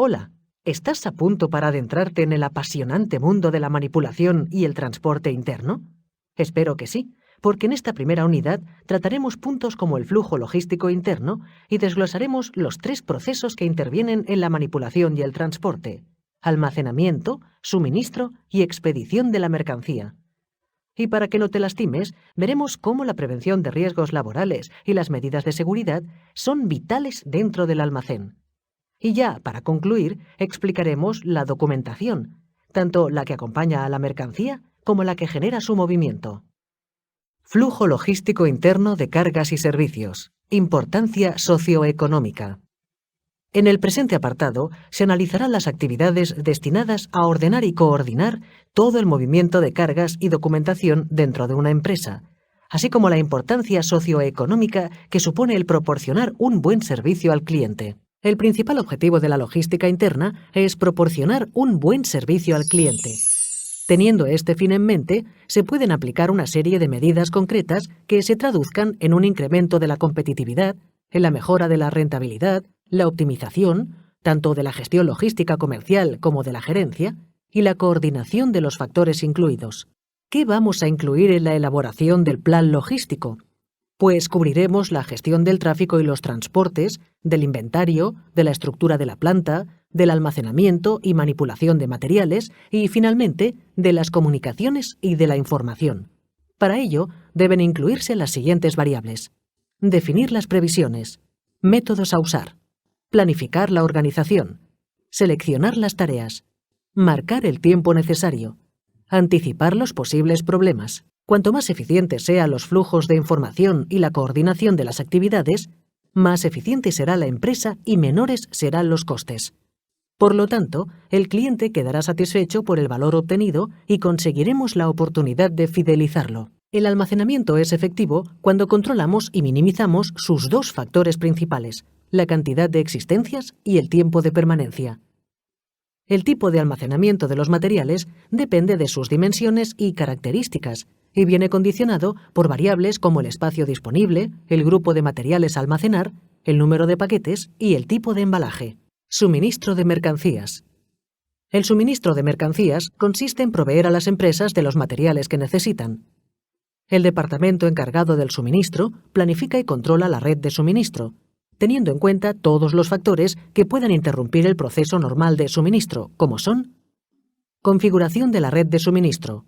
Hola, ¿estás a punto para adentrarte en el apasionante mundo de la manipulación y el transporte interno? Espero que sí, porque en esta primera unidad trataremos puntos como el flujo logístico interno y desglosaremos los 3 procesos que intervienen en la manipulación y el transporte: almacenamiento, suministro y expedición de la mercancía. Y para que no te lastimes, veremos cómo la prevención de riesgos laborales y las medidas de seguridad son vitales dentro del almacén. Y ya, para concluir, explicaremos la documentación, tanto la que acompaña a la mercancía como la que genera su movimiento. Flujo logístico interno de cargas y servicios. Importancia socioeconómica. En el presente apartado se analizarán las actividades destinadas a ordenar y coordinar todo el movimiento de cargas y documentación dentro de una empresa, así como la importancia socioeconómica que supone el proporcionar un buen servicio al cliente. El principal objetivo de la logística interna es proporcionar un buen servicio al cliente. Teniendo este fin en mente, se pueden aplicar una serie de medidas concretas que se traduzcan en un incremento de la competitividad, en la mejora de la rentabilidad, la optimización, tanto de la gestión logística comercial como de la gerencia, y la coordinación de los factores incluidos. ¿Qué vamos a incluir en la elaboración del plan logístico? Pues cubriremos la gestión del tráfico y los transportes, del inventario, de la estructura de la planta, del almacenamiento y manipulación de materiales y, finalmente, de las comunicaciones y de la información. Para ello, deben incluirse las siguientes variables: definir las previsiones, métodos a usar, planificar la organización, seleccionar las tareas, marcar el tiempo necesario, anticipar los posibles problemas. Cuanto más eficientes sean los flujos de información y la coordinación de las actividades, más eficiente será la empresa y menores serán los costes. Por lo tanto, el cliente quedará satisfecho por el valor obtenido y conseguiremos la oportunidad de fidelizarlo. El almacenamiento es efectivo cuando controlamos y minimizamos sus 2 factores principales: la cantidad de existencias y el tiempo de permanencia. El tipo de almacenamiento de los materiales depende de sus dimensiones y características, y viene condicionado por variables como el espacio disponible, el grupo de materiales a almacenar, el número de paquetes y el tipo de embalaje. Suministro de mercancías. El suministro de mercancías consiste en proveer a las empresas de los materiales que necesitan. El departamento encargado del suministro planifica y controla la red de suministro, teniendo en cuenta todos los factores que puedan interrumpir el proceso normal de suministro, como son: configuración de la red de suministro,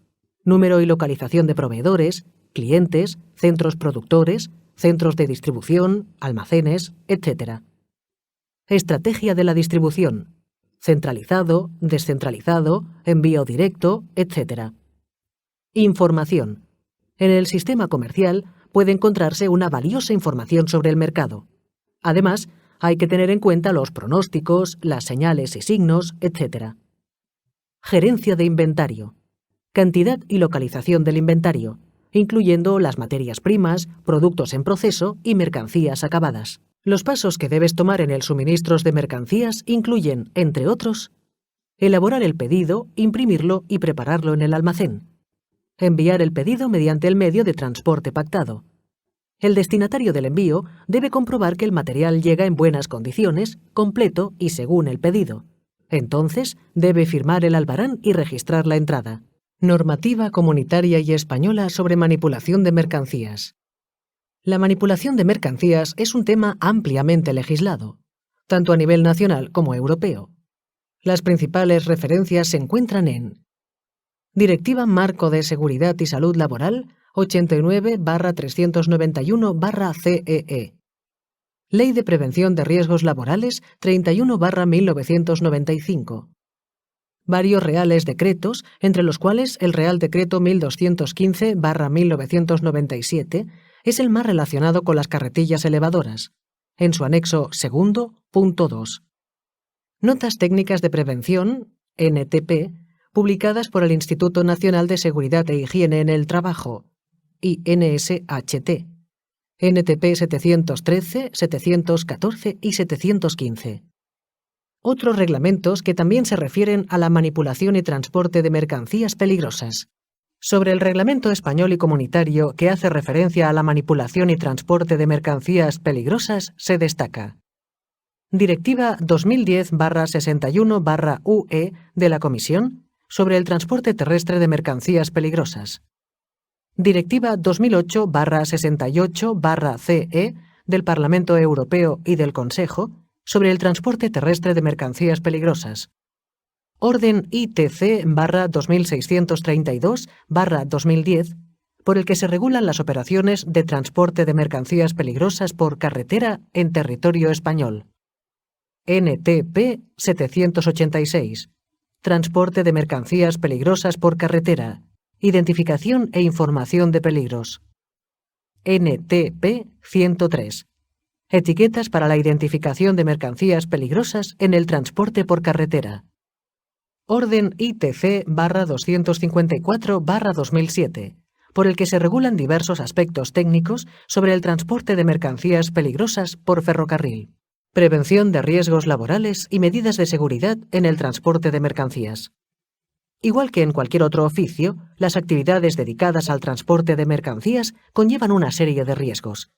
número y localización de proveedores, clientes, centros productores, centros de distribución, almacenes, etc. Estrategia de la distribución, centralizado, descentralizado, envío directo, etc. Información. En el sistema comercial puede encontrarse una valiosa información sobre el mercado. Además, hay que tener en cuenta los pronósticos, las señales y signos, etc. Gerencia de inventario. Cantidad y localización del inventario, incluyendo las materias primas, productos en proceso y mercancías acabadas. Los pasos que debes tomar en el suministro de mercancías incluyen, entre otros: elaborar el pedido, imprimirlo y prepararlo en el almacén. Enviar el pedido mediante el medio de transporte pactado. El destinatario del envío debe comprobar que el material llega en buenas condiciones, completo y según el pedido. Entonces, debe firmar el albarán y registrar la entrada. Normativa comunitaria y española sobre manipulación de mercancías. La manipulación de mercancías es un tema ampliamente legislado, tanto a nivel nacional como europeo. Las principales referencias se encuentran en: Directiva Marco de Seguridad y Salud Laboral 89/391/CEE. Ley de Prevención de Riesgos Laborales 31/1995. Varios reales decretos, entre los cuales el Real Decreto 1215/1997 es el más relacionado con las carretillas elevadoras, en su anexo segundo, punto 2. Notas técnicas de prevención, NTP, publicadas por el Instituto Nacional de Seguridad e Higiene en el Trabajo, INSHT, NTP 713, 714 y 715. Otros reglamentos que también se refieren a la manipulación y transporte de mercancías peligrosas. Sobre el Reglamento Español y Comunitario que hace referencia a la manipulación y transporte de mercancías peligrosas se destaca: Directiva 2010/61/UE de la Comisión sobre el transporte terrestre de mercancías peligrosas. Directiva 2008/68/CE del Parlamento Europeo y del Consejo sobre el transporte terrestre de mercancías peligrosas. Orden ITC/2632/2010, por el que se regulan las operaciones de transporte de mercancías peligrosas por carretera en territorio español. NTP 786. Transporte de mercancías peligrosas por carretera. Identificación e información de peligros. NTP 103. Etiquetas para la identificación de mercancías peligrosas en el transporte por carretera. Orden ITC/254/2007, por el que se regulan diversos aspectos técnicos sobre el transporte de mercancías peligrosas por ferrocarril. Prevención de riesgos laborales y medidas de seguridad en el transporte de mercancías. Igual que en cualquier otro oficio, las actividades dedicadas al transporte de mercancías conllevan una serie de riesgos.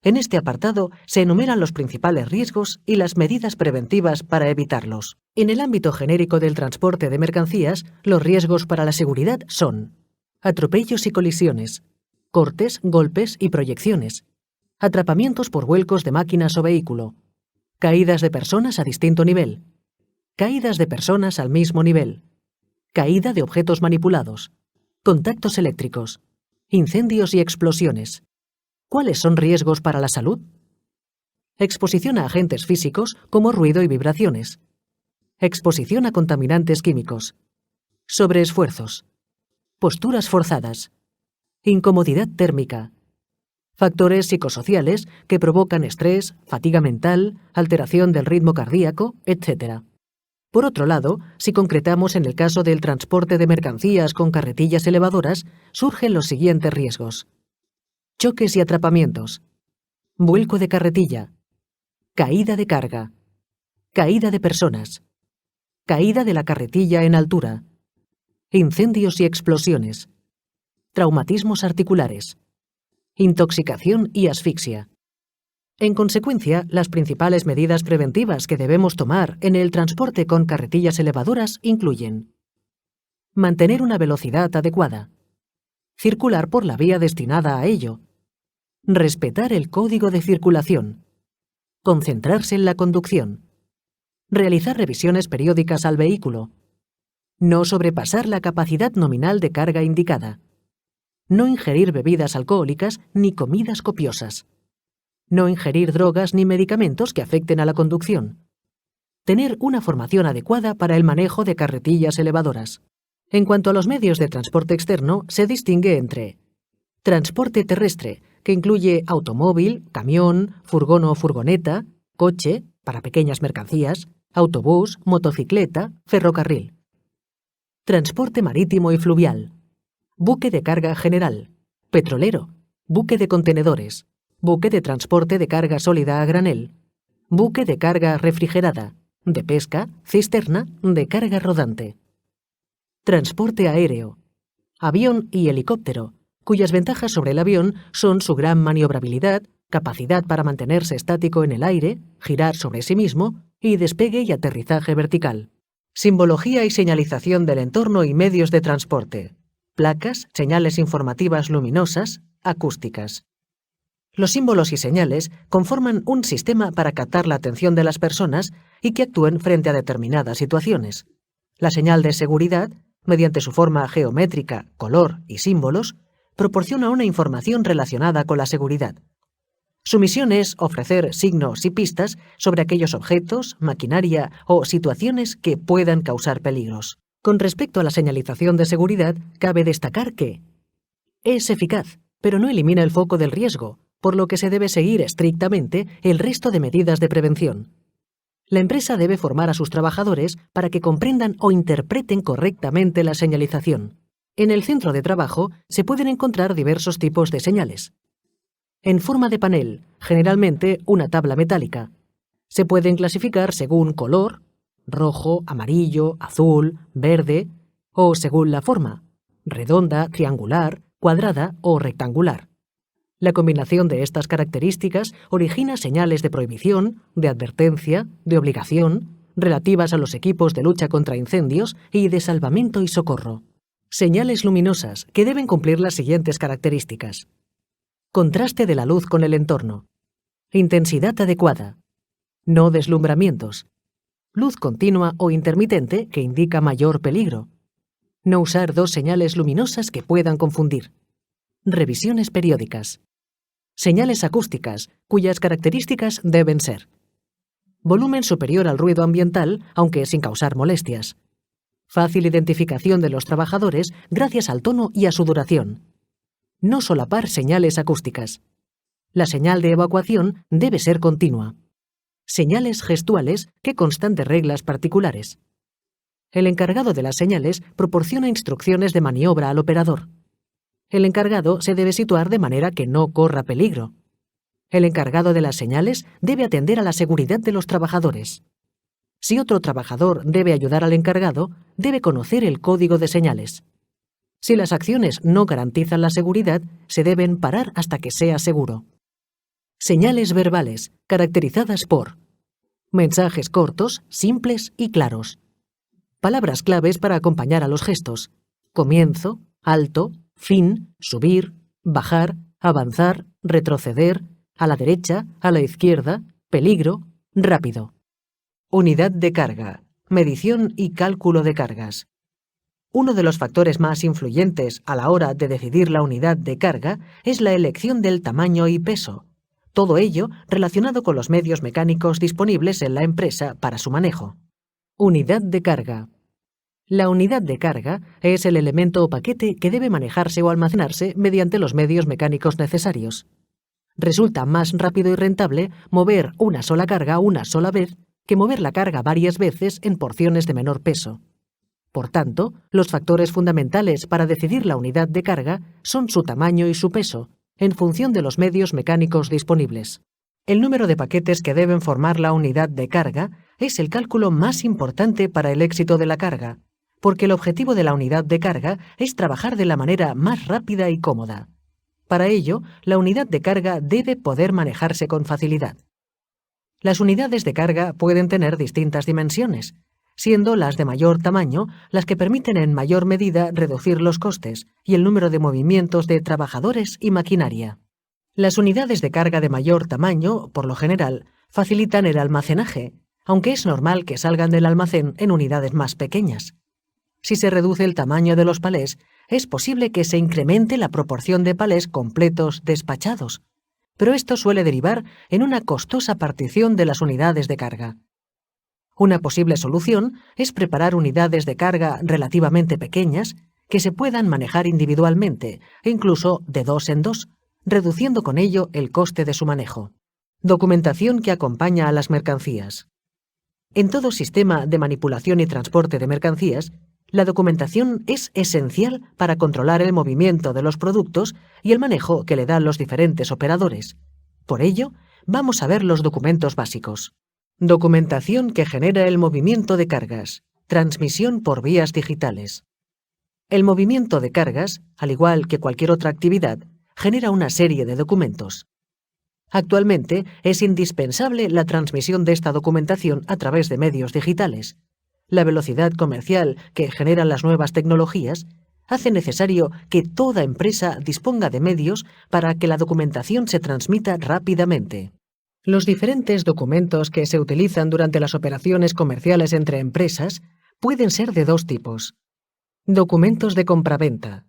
En este apartado se enumeran los principales riesgos y las medidas preventivas para evitarlos. En el ámbito genérico del transporte de mercancías, los riesgos para la seguridad son atropellos y colisiones, cortes, golpes y proyecciones, atrapamientos por vuelcos de máquinas o vehículo, caídas de personas a distinto nivel, caídas de personas al mismo nivel, caída de objetos manipulados, contactos eléctricos, incendios y explosiones. ¿Cuáles son riesgos para la salud? Exposición a agentes físicos como ruido y vibraciones. Exposición a contaminantes químicos. Sobreesfuerzos. Posturas forzadas. Incomodidad térmica. Factores psicosociales que provocan estrés, fatiga mental, alteración del ritmo cardíaco, etc. Por otro lado, si concretamos en el caso del transporte de mercancías con carretillas elevadoras, surgen los siguientes riesgos: choques y atrapamientos, vuelco de carretilla, caída de carga, caída de personas, caída de la carretilla en altura, incendios y explosiones, traumatismos articulares, intoxicación y asfixia. En consecuencia, las principales medidas preventivas que debemos tomar en el transporte con carretillas elevadoras incluyen: mantener una velocidad adecuada, circular por la vía destinada a ello, respetar el código de circulación, concentrarse en la conducción, realizar revisiones periódicas al vehículo, no sobrepasar la capacidad nominal de carga indicada, no ingerir bebidas alcohólicas ni comidas copiosas, no ingerir drogas ni medicamentos que afecten a la conducción, tener una formación adecuada para el manejo de carretillas elevadoras. En cuanto a los medios de transporte externo, se distingue entre transporte terrestre, que incluye automóvil, camión, furgón o furgoneta, coche, para pequeñas mercancías, autobús, motocicleta, ferrocarril. Transporte marítimo y fluvial. Buque de carga general, petrolero, buque de contenedores, buque de transporte de carga sólida a granel, buque de carga refrigerada, de pesca, cisterna, de carga rodante. Transporte aéreo, avión y helicóptero, cuyas ventajas sobre el avión son su gran maniobrabilidad, capacidad para mantenerse estático en el aire, girar sobre sí mismo y despegue y aterrizaje vertical. Simbología y señalización del entorno y medios de transporte. Placas, señales informativas luminosas, acústicas. Los símbolos y señales conforman un sistema para captar la atención de las personas y que actúen frente a determinadas situaciones. La señal de seguridad, mediante su forma geométrica, color y símbolos, proporciona una información relacionada con la seguridad. Su misión es ofrecer signos y pistas sobre aquellos objetos, maquinaria o situaciones que puedan causar peligros. Con respecto a la señalización de seguridad, cabe destacar que es eficaz, pero no elimina el foco del riesgo, por lo que se debe seguir estrictamente el resto de medidas de prevención. La empresa debe formar a sus trabajadores para que comprendan o interpreten correctamente la señalización. En el centro de trabajo se pueden encontrar diversos tipos de señales. En forma de panel, generalmente una tabla metálica. Se pueden clasificar según color, rojo, amarillo, azul, verde, o según la forma, redonda, triangular, cuadrada o rectangular. La combinación de estas características origina señales de prohibición, de advertencia, de obligación, relativas a los equipos de lucha contra incendios y de salvamento y socorro. Señales luminosas que deben cumplir las siguientes características. Contraste de la luz con el entorno. Intensidad adecuada. No deslumbramientos. Luz continua o intermitente que indica mayor peligro. No usar dos señales luminosas que puedan confundir. Revisiones periódicas. Señales acústicas, cuyas características deben ser: volumen superior al ruido ambiental, aunque sin causar molestias. Fácil identificación de los trabajadores gracias al tono y a su duración. No solapar señales acústicas. La señal de evacuación debe ser continua. Señales gestuales que constan de reglas particulares. El encargado de las señales proporciona instrucciones de maniobra al operador. El encargado se debe situar de manera que no corra peligro. El encargado de las señales debe atender a la seguridad de los trabajadores. Si otro trabajador debe ayudar al encargado, debe conocer el código de señales. Si las acciones no garantizan la seguridad, se deben parar hasta que sea seguro. Señales verbales, caracterizadas por: mensajes cortos, simples y claros. Palabras claves para acompañar a los gestos: comienzo, alto, fin, subir, bajar, avanzar, retroceder, a la derecha, a la izquierda, peligro, rápido. Unidad de carga, medición y cálculo de cargas. Uno de los factores más influyentes a la hora de decidir la unidad de carga es la elección del tamaño y peso. Todo ello relacionado con los medios mecánicos disponibles en la empresa para su manejo. Unidad de carga. La unidad de carga es el elemento o paquete que debe manejarse o almacenarse mediante los medios mecánicos necesarios. Resulta más rápido y rentable mover una sola carga una sola vez que mover la carga varias veces en porciones de menor peso. Por tanto, los factores fundamentales para decidir la unidad de carga son su tamaño y su peso, en función de los medios mecánicos disponibles. El número de paquetes que deben formar la unidad de carga es el cálculo más importante para el éxito de la carga, porque el objetivo de la unidad de carga es trabajar de la manera más rápida y cómoda. Para ello, la unidad de carga debe poder manejarse con facilidad. Las unidades de carga pueden tener distintas dimensiones, siendo las de mayor tamaño las que permiten en mayor medida reducir los costes y el número de movimientos de trabajadores y maquinaria. Las unidades de carga de mayor tamaño, por lo general, facilitan el almacenaje, aunque es normal que salgan del almacén en unidades más pequeñas. Si se reduce el tamaño de los palés, es posible que se incremente la proporción de palés completos despachados, pero esto suele derivar en una costosa partición de las unidades de carga. Una posible solución es preparar unidades de carga relativamente pequeñas que se puedan manejar individualmente e incluso de dos en dos, reduciendo con ello el coste de su manejo. Documentación que acompaña a las mercancías. En todo sistema de manipulación y transporte de mercancías, la documentación es esencial para controlar el movimiento de los productos y el manejo que le dan los diferentes operadores. Por ello, vamos a ver los documentos básicos. Documentación que genera el movimiento de cargas. Transmisión por vías digitales. El movimiento de cargas, al igual que cualquier otra actividad, genera una serie de documentos. Actualmente es indispensable la transmisión de esta documentación a través de medios digitales. La velocidad comercial que generan las nuevas tecnologías hace necesario que toda empresa disponga de medios para que la documentación se transmita rápidamente. Los diferentes documentos que se utilizan durante las operaciones comerciales entre empresas pueden ser de dos tipos: documentos de compraventa,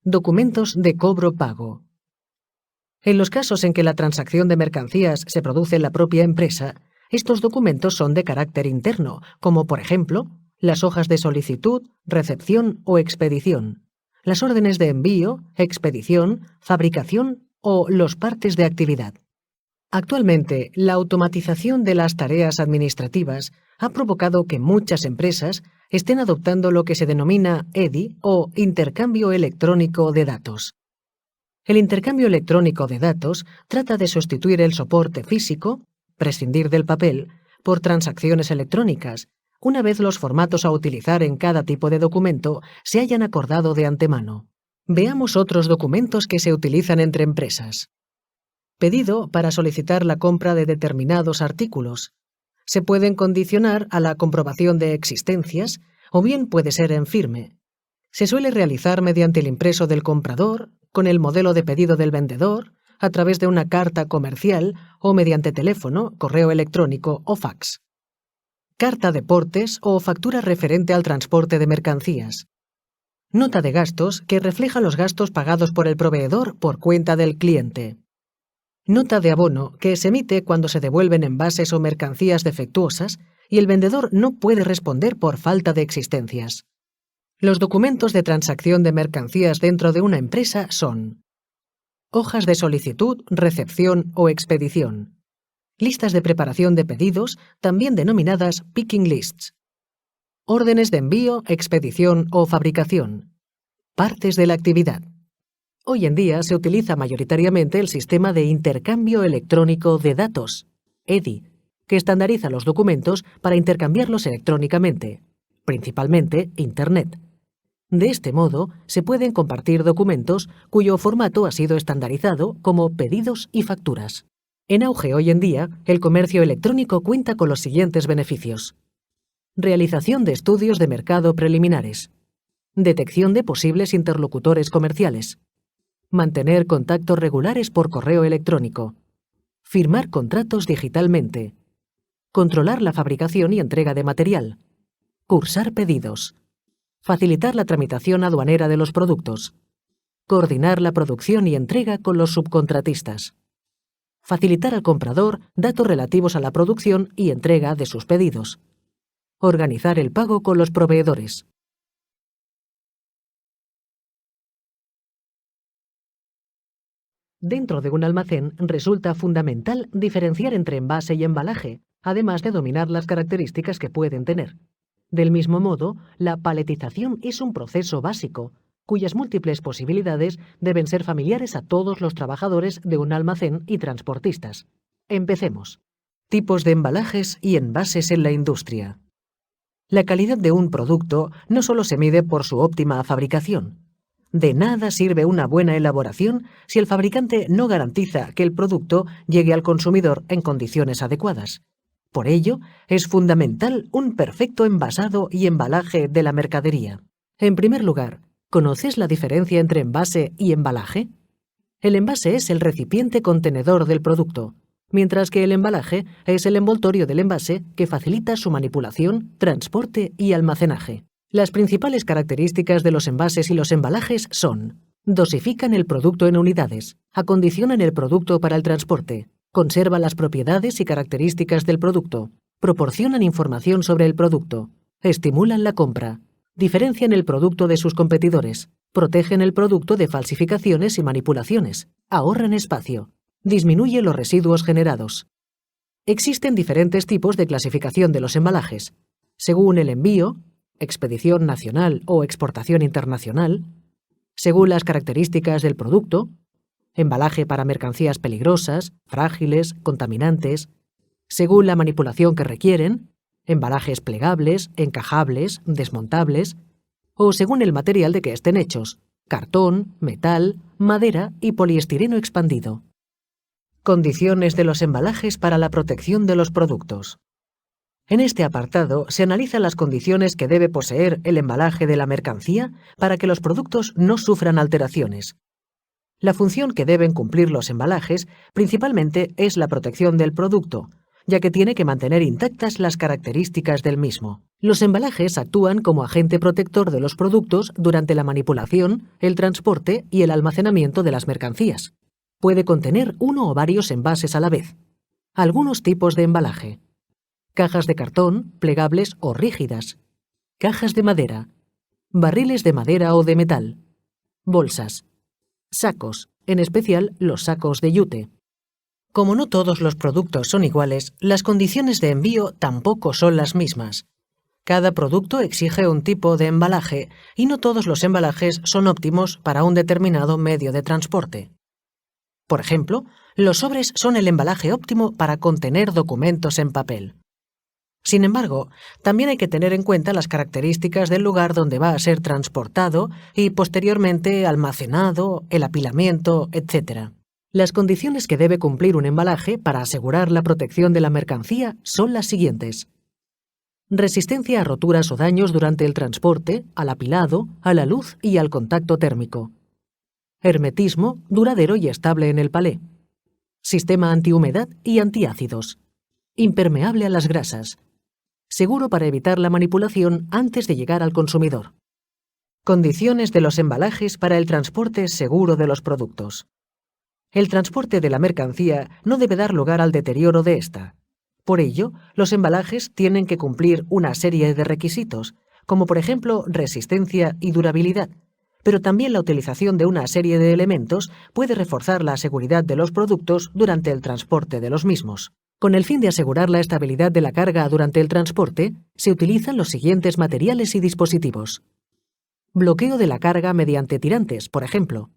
documentos de cobro-pago. En los casos en que la transacción de mercancías se produce en la propia empresa, estos documentos son de carácter interno, como por ejemplo, las hojas de solicitud, recepción o expedición, las órdenes de envío, expedición, fabricación o los partes de actividad. Actualmente, la automatización de las tareas administrativas ha provocado que muchas empresas estén adoptando lo que se denomina EDI o intercambio electrónico de datos. El intercambio electrónico de datos trata de sustituir el soporte físico, prescindir del papel, por transacciones electrónicas, una vez los formatos a utilizar en cada tipo de documento se hayan acordado de antemano. Veamos otros documentos que se utilizan entre empresas. Pedido para solicitar la compra de determinados artículos. Se pueden condicionar a la comprobación de existencias o bien puede ser en firme. Se suele realizar mediante el impreso del comprador, con el modelo de pedido del vendedor, a través de una carta comercial o mediante teléfono, correo electrónico o fax. Carta de portes o factura referente al transporte de mercancías. Nota de gastos que refleja los gastos pagados por el proveedor por cuenta del cliente. Nota de abono que se emite cuando se devuelven envases o mercancías defectuosas y el vendedor no puede responder por falta de existencias. Los documentos de transacción de mercancías dentro de una empresa son hojas de solicitud, recepción o expedición. Listas de preparación de pedidos, también denominadas picking lists. Órdenes de envío, expedición o fabricación. Partes de la actividad. Hoy en día se utiliza mayoritariamente el sistema de intercambio electrónico de datos, EDI, que estandariza los documentos para intercambiarlos electrónicamente, principalmente Internet. De este modo, se pueden compartir documentos cuyo formato ha sido estandarizado como pedidos y facturas. En auge hoy en día, el comercio electrónico cuenta con los siguientes beneficios. Realización de estudios de mercado preliminares. Detección de posibles interlocutores comerciales. Mantener contactos regulares por correo electrónico. Firmar contratos digitalmente. Controlar la fabricación y entrega de material. Cursar pedidos. Facilitar la tramitación aduanera de los productos. Coordinar la producción y entrega con los subcontratistas. Facilitar al comprador datos relativos a la producción y entrega de sus pedidos. Organizar el pago con los proveedores. Dentro de un almacén resulta fundamental diferenciar entre envase y embalaje, además de dominar las características que pueden tener. Del mismo modo, la paletización es un proceso básico, cuyas múltiples posibilidades deben ser familiares a todos los trabajadores de un almacén y transportistas. Empecemos. Tipos de embalajes y envases en la industria. La calidad de un producto no solo se mide por su óptima fabricación. De nada sirve una buena elaboración si el fabricante no garantiza que el producto llegue al consumidor en condiciones adecuadas. Por ello, es fundamental un perfecto envasado y embalaje de la mercadería. En primer lugar, ¿conoces la diferencia entre envase y embalaje? El envase es el recipiente contenedor del producto, mientras que el embalaje es el envoltorio del envase que facilita su manipulación, transporte y almacenaje. Las principales características de los envases y los embalajes son: dosifican el producto en unidades, acondicionan el producto para el transporte, conservan las propiedades y características del producto, proporcionan información sobre el producto, estimulan la compra, diferencian el producto de sus competidores, protegen el producto de falsificaciones y manipulaciones, ahorran espacio, disminuye los residuos generados. Existen diferentes tipos de clasificación de los embalajes, según el envío, expedición nacional o exportación internacional, según las características del producto, embalaje para mercancías peligrosas, frágiles, contaminantes, según la manipulación que requieren, embalajes plegables, encajables, desmontables, o según el material de que estén hechos, cartón, metal, madera y poliestireno expandido. Condiciones de los embalajes para la protección de los productos. En este apartado se analizan las condiciones que debe poseer el embalaje de la mercancía para que los productos no sufran alteraciones. La función que deben cumplir los embalajes principalmente es la protección del producto, ya que tiene que mantener intactas las características del mismo. Los embalajes actúan como agente protector de los productos durante la manipulación, el transporte y el almacenamiento de las mercancías. Puede contener uno o varios envases a la vez. Algunos tipos de embalaje: cajas de cartón, plegables o rígidas, cajas de madera, barriles de madera o de metal, bolsas, sacos, en especial los sacos de yute. Como no todos los productos son iguales, las condiciones de envío tampoco son las mismas. Cada producto exige un tipo de embalaje y no todos los embalajes son óptimos para un determinado medio de transporte. Por ejemplo, los sobres son el embalaje óptimo para contener documentos en papel. Sin embargo, también hay que tener en cuenta las características del lugar donde va a ser transportado y posteriormente almacenado, el apilamiento, etc. Las condiciones que debe cumplir un embalaje para asegurar la protección de la mercancía son las siguientes. Resistencia a roturas o daños durante el transporte, al apilado, a la luz y al contacto térmico. Hermetismo, duradero y estable en el palé. Sistema antihumedad y antiácidos. Impermeable a las grasas. Seguro para evitar la manipulación antes de llegar al consumidor. Condiciones de los embalajes para el transporte seguro de los productos. El transporte de la mercancía no debe dar lugar al deterioro de esta. Por ello, los embalajes tienen que cumplir una serie de requisitos, como por ejemplo resistencia y durabilidad, pero también la utilización de una serie de elementos puede reforzar la seguridad de los productos durante el transporte de los mismos. Con el fin de asegurar la estabilidad de la carga durante el transporte, se utilizan los siguientes materiales y dispositivos. Bloqueo de la carga mediante tirantes, por ejemplo.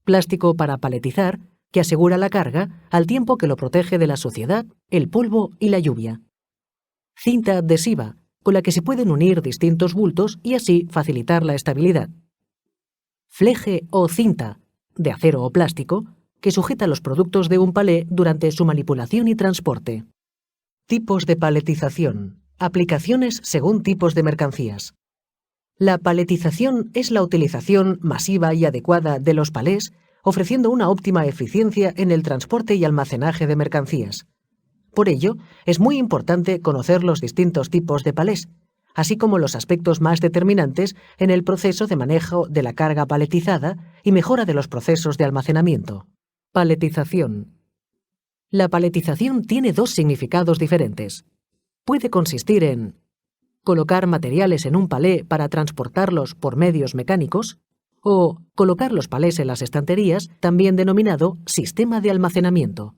Plástico para paletizar, que asegura la carga al tiempo que lo protege de la suciedad, el polvo y la lluvia. Cinta adhesiva, con la que se pueden unir distintos bultos y así facilitar la estabilidad. Fleje o cinta, de acero o plástico, que sujeta los productos de un palé durante su manipulación y transporte. Tipos de paletización. Aplicaciones según tipos de mercancías. La paletización es la utilización masiva y adecuada de los palés, ofreciendo una óptima eficiencia en el transporte y almacenaje de mercancías. Por ello, es muy importante conocer los distintos tipos de palés, así como los aspectos más determinantes en el proceso de manejo de la carga paletizada y mejora de los procesos de almacenamiento. Paletización. La paletización tiene dos significados diferentes. Puede consistir en colocar materiales en un palé para transportarlos por medios mecánicos, o colocar los palés en las estanterías, también denominado sistema de almacenamiento.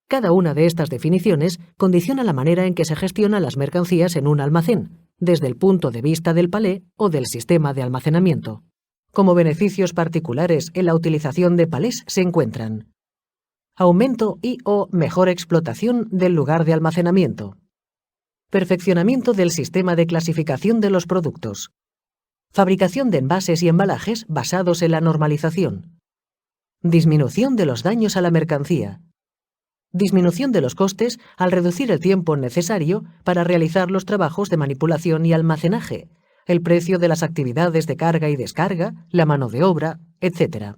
Cada una de estas definiciones condiciona la manera en que se gestionan las mercancías en un almacén, desde el punto de vista del palé o del sistema de almacenamiento. Como beneficios particulares en la utilización de palés se encuentran aumento y/o mejor explotación del lugar de almacenamiento, perfeccionamiento del sistema de clasificación de los productos, fabricación de envases y embalajes basados en la normalización, disminución de los daños a la mercancía, disminución de los costes al reducir el tiempo necesario para realizar los trabajos de manipulación y almacenaje, el precio de las actividades de carga y descarga, la mano de obra, etc.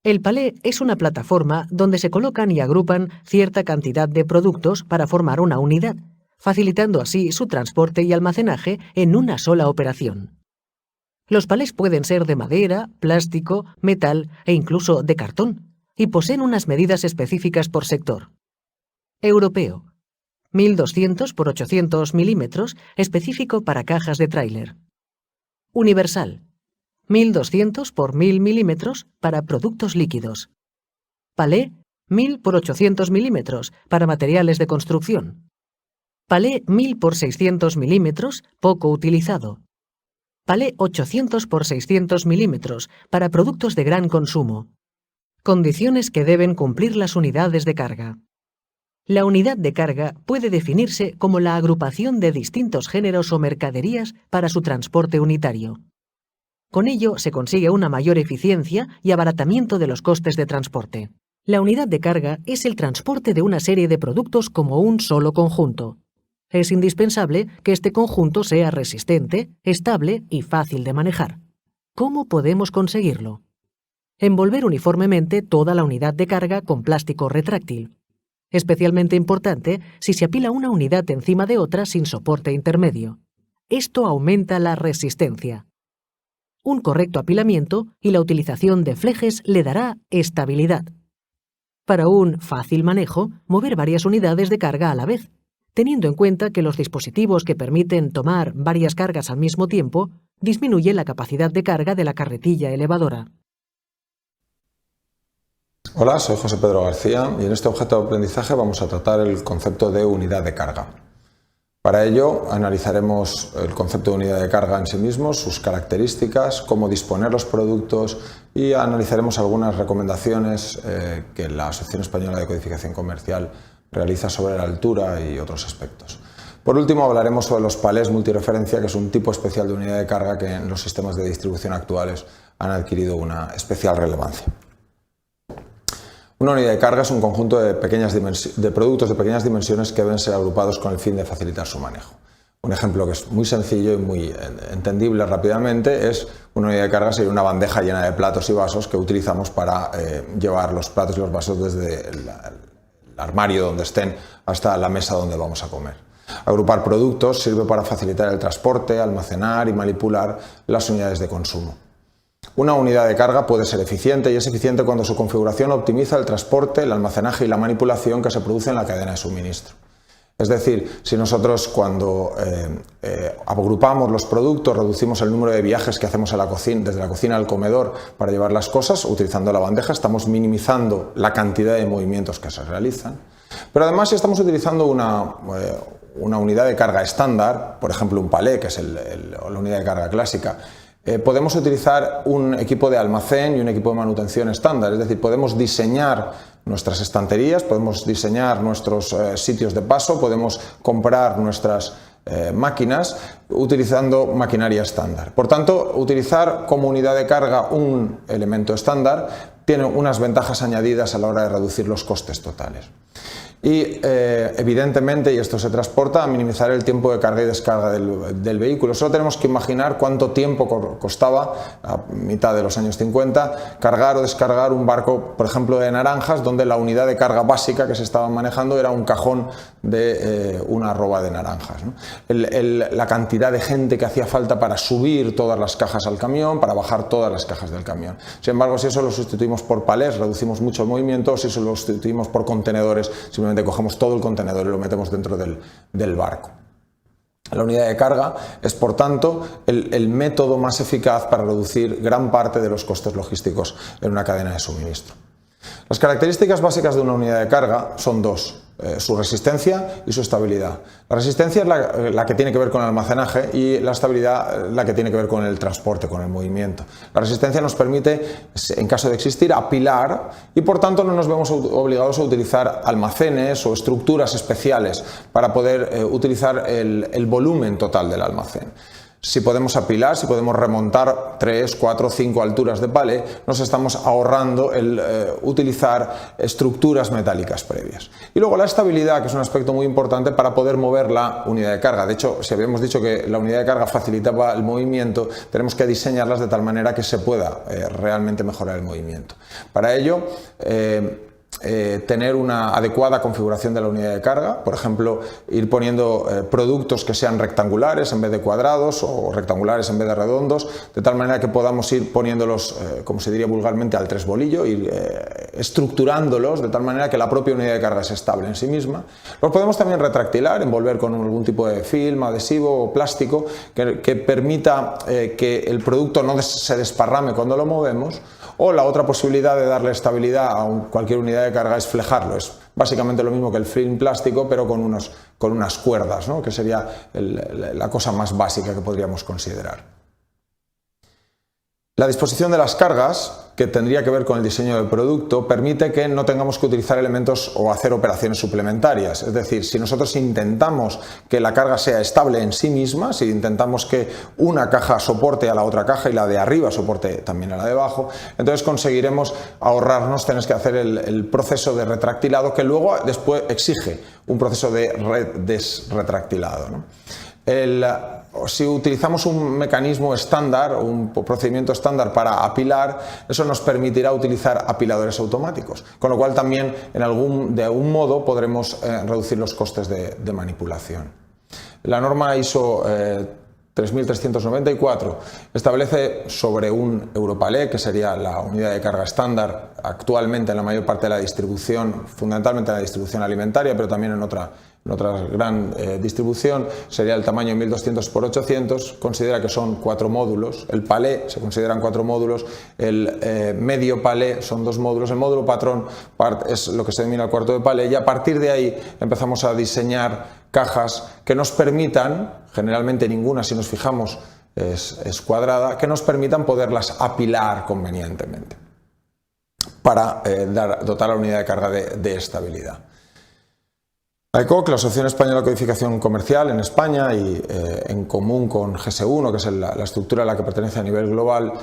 El palé es una plataforma donde se colocan y agrupan cierta cantidad de productos para formar una unidad, facilitando así su transporte y almacenaje en una sola operación. Los palés pueden ser de madera, plástico, metal e incluso de cartón, y poseen unas medidas específicas por sector. Europeo. 1200 por 800 milímetros, específico para cajas de tráiler. Universal. 1200 por 1000 milímetros para productos líquidos. Palé, 1000 por 800 milímetros para materiales de construcción. Palé 1000 por 600 milímetros, poco utilizado. Palé 800 por 600 milímetros para productos de gran consumo. Condiciones que deben cumplir las unidades de carga. La unidad de carga puede definirse como la agrupación de distintos géneros o mercaderías para su transporte unitario. Con ello se consigue una mayor eficiencia y abaratamiento de los costes de transporte. La unidad de carga es el transporte de una serie de productos como un solo conjunto. Es indispensable que este conjunto sea resistente, estable y fácil de manejar. ¿Cómo podemos conseguirlo? Envolver uniformemente toda la unidad de carga con plástico retráctil. Especialmente importante si se apila una unidad encima de otra sin soporte intermedio. Esto aumenta la resistencia. Un correcto apilamiento y la utilización de flejes le dará estabilidad. Para un fácil manejo, mover varias unidades de carga a la vez, teniendo en cuenta que los dispositivos que permiten tomar varias cargas al mismo tiempo disminuyen la capacidad de carga de la carretilla elevadora. Hola, soy José Pedro García y en este objeto de aprendizaje vamos a tratar el concepto de unidad de carga. Para ello analizaremos el concepto de unidad de carga en sí mismo, sus características, cómo disponer los productos y analizaremos algunas recomendaciones que la Asociación Española de Codificación Comercial realiza sobre la altura y otros aspectos. Por último hablaremos sobre los palés multireferencia, que es un tipo especial de unidad de carga que en los sistemas de distribución actuales han adquirido una especial relevancia. Una unidad de carga es un conjunto de productos de pequeñas dimensiones que deben ser agrupados con el fin de facilitar su manejo. Un ejemplo que es muy sencillo y muy entendible rápidamente es una unidad de carga sería una bandeja llena de platos y vasos que utilizamos para llevar los platos y los vasos desde el armario donde estén hasta la mesa donde vamos a comer. Agrupar productos sirve para facilitar el transporte, almacenar y manipular las unidades de consumo. Una unidad de carga puede ser eficiente y es eficiente cuando su configuración optimiza el transporte, el almacenaje y la manipulación que se produce en la cadena de suministro. Es decir, si nosotros cuando agrupamos los productos, reducimos el número de viajes que hacemos a la cocina, desde la cocina al comedor para llevar las cosas, utilizando la bandeja, estamos minimizando la cantidad de movimientos que se realizan. Pero además, si estamos utilizando una unidad de carga estándar, por ejemplo un palé, que es la unidad de carga clásica, podemos utilizar un equipo de almacén y un equipo de manutención estándar, es decir, podemos diseñar nuestras estanterías, podemos diseñar nuestros sitios de paso, podemos comprar nuestras máquinas utilizando maquinaria estándar. Por tanto, utilizar como unidad de carga un elemento estándar tiene unas ventajas añadidas a la hora de reducir los costes totales. Y evidentemente, y esto se transporta, a minimizar el tiempo de carga y descarga del vehículo. Solo tenemos que imaginar cuánto tiempo costaba a mitad de los años 50 cargar o descargar un barco, por ejemplo, de naranjas, donde la unidad de carga básica que se estaba manejando era un cajón de una arroba de naranjas, ¿no? La cantidad de gente que hacía falta para subir todas las cajas al camión, para bajar todas las cajas del camión. Sin embargo, si eso lo sustituimos por palés, reducimos mucho el movimiento. Si eso lo sustituimos por contenedores, simplemente cogemos todo el contenedor y lo metemos dentro del barco. La unidad de carga es, por tanto, el método más eficaz para reducir gran parte de los costes logísticos en una cadena de suministro. Las características básicas de una unidad de carga son dos: su resistencia y su estabilidad. La resistencia es la que tiene que ver con el almacenaje y la estabilidad la que tiene que ver con el transporte, con el movimiento. La resistencia nos permite, en caso de existir, apilar y por tanto no nos vemos obligados a utilizar almacenes o estructuras especiales para poder utilizar el volumen total del almacén. Si podemos apilar, si podemos remontar 3, 4, 5 alturas de palé, nos estamos ahorrando el utilizar estructuras metálicas previas. Y luego la estabilidad, que es un aspecto muy importante para poder mover la unidad de carga. De hecho, si habíamos dicho que la unidad de carga facilitaba el movimiento, tenemos que diseñarlas de tal manera que se pueda realmente mejorar el movimiento. Para ello, tener una adecuada configuración de la unidad de carga, por ejemplo, ir poniendo productos que sean rectangulares en vez de cuadrados o rectangulares en vez de redondos, de tal manera que podamos ir poniéndolos, como se diría vulgarmente, al tres bolillo, ir estructurándolos de tal manera que la propia unidad de carga es estable en sí misma. Los podemos también retractilar, envolver con algún tipo de film, adhesivo o plástico que permita que el producto no se desparrame cuando lo movemos. O la otra posibilidad de darle estabilidad a cualquier unidad de carga es flejarlo. Es básicamente lo mismo que el film plástico, pero con unas cuerdas, ¿no? Que sería la cosa más básica que podríamos considerar. La disposición de las cargas, que tendría que ver con el diseño del producto, permite que no tengamos que utilizar elementos o hacer operaciones suplementarias. Es decir, si nosotros intentamos que la carga sea estable en sí misma, si intentamos que una caja soporte a la otra caja y la de arriba soporte también a la de abajo, entonces conseguiremos ahorrarnos tener que hacer el proceso de retractilado, que luego después exige un proceso de desretractilado, ¿no? Si utilizamos un mecanismo estándar, un procedimiento estándar para apilar, eso nos permitirá utilizar apiladores automáticos, con lo cual también de algún modo podremos reducir los costes de manipulación. La norma ISO 3394 establece sobre un Europalé, que sería la unidad de carga estándar actualmente en la mayor parte de la distribución, fundamentalmente en la distribución alimentaria, pero también en otra gran distribución, sería el tamaño 1200 por 800, considera que son 4 módulos, el palé se consideran 4 módulos, el medio palé son 2 módulos, el módulo patrón es lo que se denomina el cuarto de palé, y a partir de ahí empezamos a diseñar cajas que nos permitan, generalmente ninguna si nos fijamos es cuadrada, que nos permitan poderlas apilar convenientemente para dotar a la unidad de carga de estabilidad. AECOC, la Asociación Española de Codificación Comercial en España y en común con GS1, que es la estructura a la que pertenece a nivel global,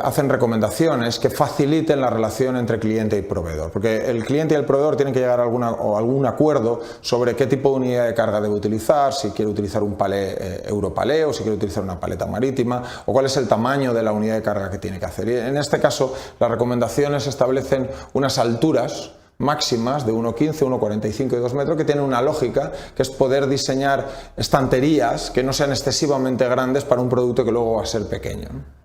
hacen recomendaciones que faciliten la relación entre cliente y proveedor, porque el cliente y el proveedor tienen que llegar a algún acuerdo sobre qué tipo de unidad de carga debe utilizar, si quiere utilizar un palé europalé o si quiere utilizar una paleta marítima, o cuál es el tamaño de la unidad de carga que tiene que hacer. Y en este caso, las recomendaciones establecen unas alturas máximas de 1,15, 1,45 y 2 metros, que tienen una lógica, que es poder diseñar estanterías que no sean excesivamente grandes para un producto que luego va a ser pequeño, ¿no?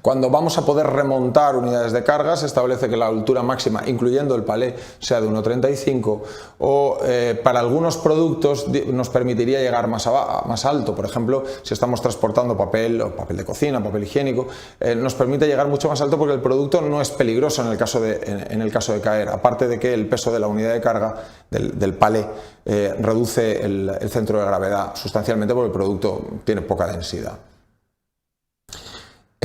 Cuando vamos a poder remontar unidades de carga, se establece que la altura máxima, incluyendo el palé, sea de 1,35, o para algunos productos nos permitiría llegar más alto. Por ejemplo, si estamos transportando papel o papel de cocina, papel higiénico, nos permite llegar mucho más alto porque el producto no es peligroso en el caso de caer. Aparte de que el peso de la unidad de carga del palé reduce el centro de gravedad sustancialmente porque el producto tiene poca densidad.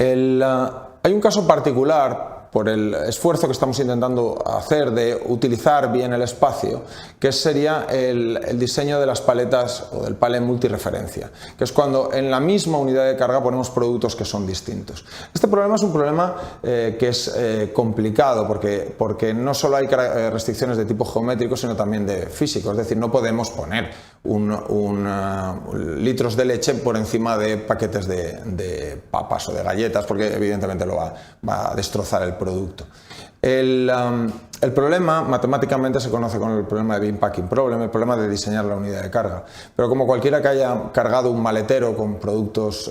Hay un caso particular por el esfuerzo que estamos intentando hacer de utilizar bien el espacio, que sería el diseño de las paletas o del palé multireferencia, que es cuando en la misma unidad de carga ponemos productos que son distintos. Este problema es un problema que es complicado porque no solo hay restricciones de tipo geométrico, sino también de físico, es decir, no podemos poner litros de leche por encima de paquetes de papas o de galletas, porque evidentemente lo va a destrozar el producto. El problema matemáticamente se conoce con el problema de bin packing problem, el problema de diseñar la unidad de carga. Pero como cualquiera que haya cargado un maletero con productos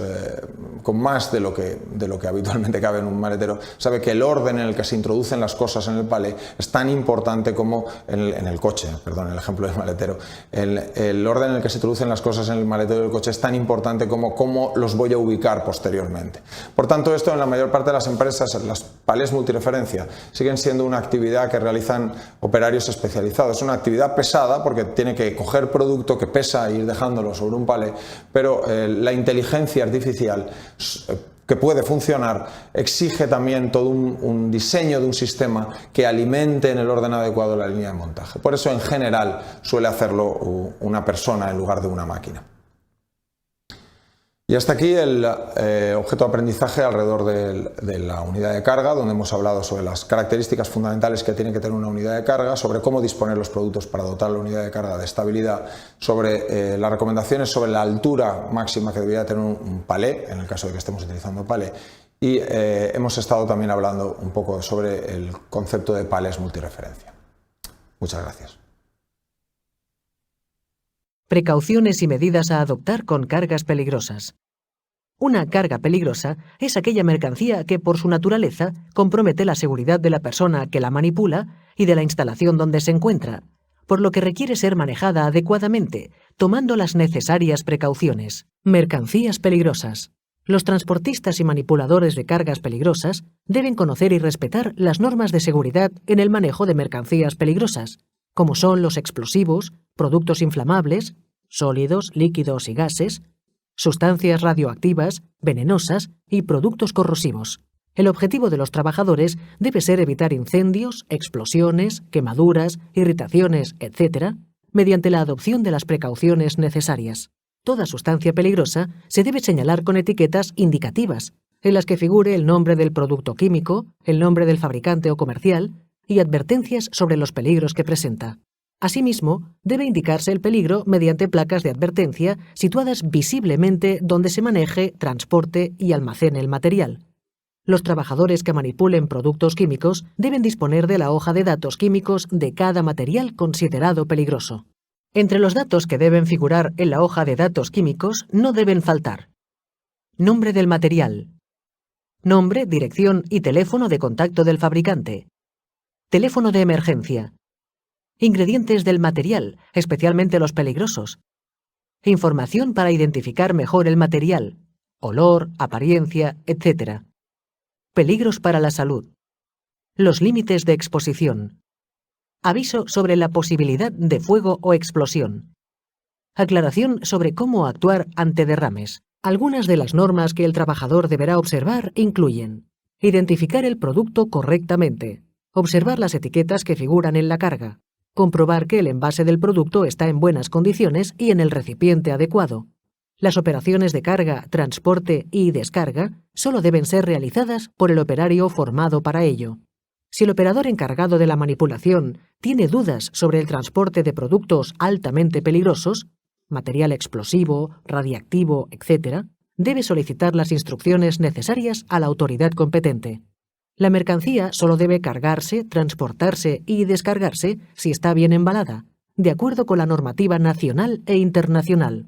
con más de lo que habitualmente cabe en un maletero, sabe que el orden en el que se introducen las cosas en el palé es tan importante como en el coche, perdón, el ejemplo del maletero. El orden en el que se introducen las cosas en el maletero del coche es tan importante como cómo los voy a ubicar posteriormente. Por tanto, esto en la mayor parte de las empresas, las palés multireferencia, siguen siendo una actividad que realizan operarios especializados. Es una actividad pesada porque tiene que coger producto que pesa e ir dejándolo sobre un palé, pero la inteligencia artificial que puede funcionar exige también todo un diseño de un sistema que alimente en el orden adecuado la línea de montaje. Por eso en general suele hacerlo una persona en lugar de una máquina. Y hasta aquí el objeto de aprendizaje alrededor de la unidad de carga, donde hemos hablado sobre las características fundamentales que tiene que tener una unidad de carga, sobre cómo disponer los productos para dotar la unidad de carga de estabilidad, sobre las recomendaciones sobre la altura máxima que debería tener un palé, en el caso de que estemos utilizando palé, y hemos estado también hablando un poco sobre el concepto de palés multireferencia. Muchas gracias. Precauciones y medidas a adoptar con cargas peligrosas. Una carga peligrosa es aquella mercancía que, por su naturaleza, compromete la seguridad de la persona que la manipula y de la instalación donde se encuentra, por lo que requiere ser manejada adecuadamente, tomando las necesarias precauciones. Mercancías peligrosas. Los transportistas y manipuladores de cargas peligrosas deben conocer y respetar las normas de seguridad en el manejo de mercancías peligrosas, como son los explosivos, productos inflamables, sólidos, líquidos y gases, sustancias radioactivas, venenosas y productos corrosivos. El objetivo de los trabajadores debe ser evitar incendios, explosiones, quemaduras, irritaciones, etc., mediante la adopción de las precauciones necesarias. Toda sustancia peligrosa se debe señalar con etiquetas indicativas, en las que figure el nombre del producto químico, el nombre del fabricante o comercial, y advertencias sobre los peligros que presenta. Asimismo, debe indicarse el peligro mediante placas de advertencia situadas visiblemente donde se maneje, transporte y almacene el material. Los trabajadores que manipulen productos químicos deben disponer de la hoja de datos químicos de cada material considerado peligroso. Entre los datos que deben figurar en la hoja de datos químicos no deben faltar: nombre del material, nombre, dirección y teléfono de contacto del fabricante, teléfono de emergencia, ingredientes del material, especialmente los peligrosos, información para identificar mejor el material, olor, apariencia, etc. Peligros para la salud, los límites de exposición, aviso sobre la posibilidad de fuego o explosión, aclaración sobre cómo actuar ante derrames. Algunas de las normas que el trabajador deberá observar incluyen: identificar el producto correctamente, observar las etiquetas que figuran en la carga, Comprobar que el envase del producto está en buenas condiciones y en el recipiente adecuado. Las operaciones de carga, transporte y descarga solo deben ser realizadas por el operario formado para ello. Si el operador encargado de la manipulación tiene dudas sobre el transporte de productos altamente peligrosos, material explosivo, radiactivo, etc., debe solicitar las instrucciones necesarias a la autoridad competente. La mercancía solo debe cargarse, transportarse y descargarse si está bien embalada, de acuerdo con la normativa nacional e internacional.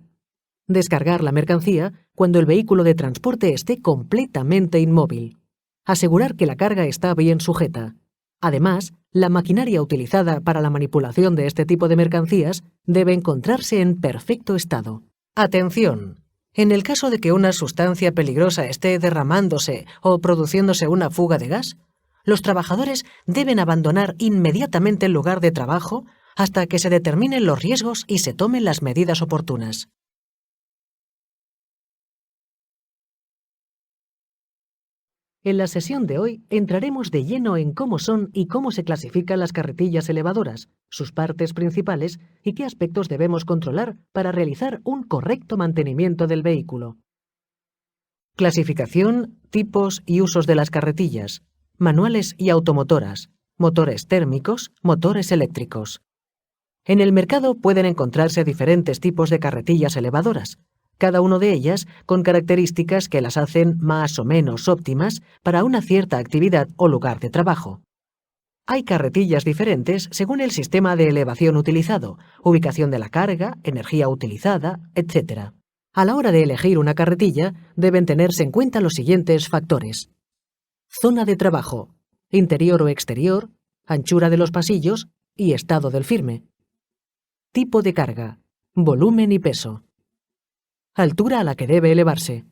Descargar la mercancía cuando el vehículo de transporte esté completamente inmóvil. Asegurar que la carga está bien sujeta. Además, la maquinaria utilizada para la manipulación de este tipo de mercancías debe encontrarse en perfecto estado. ¡Atención! En el caso de que una sustancia peligrosa esté derramándose o produciéndose una fuga de gas, los trabajadores deben abandonar inmediatamente el lugar de trabajo hasta que se determinen los riesgos y se tomen las medidas oportunas. En la sesión de hoy entraremos de lleno en cómo son y cómo se clasifican las carretillas elevadoras, sus partes principales y qué aspectos debemos controlar para realizar un correcto mantenimiento del vehículo. Clasificación, tipos y usos de las carretillas, manuales y automotoras, motores térmicos, motores eléctricos. En el mercado pueden encontrarse diferentes tipos de carretillas elevadoras, cada una de ellas con características que las hacen más o menos óptimas para una cierta actividad o lugar de trabajo. Hay carretillas diferentes según el sistema de elevación utilizado, ubicación de la carga, energía utilizada, etc. A la hora de elegir una carretilla, deben tenerse en cuenta los siguientes factores: zona de trabajo, interior o exterior, anchura de los pasillos y estado del firme. Tipo de carga, volumen y peso. Altura a la que debe elevarse.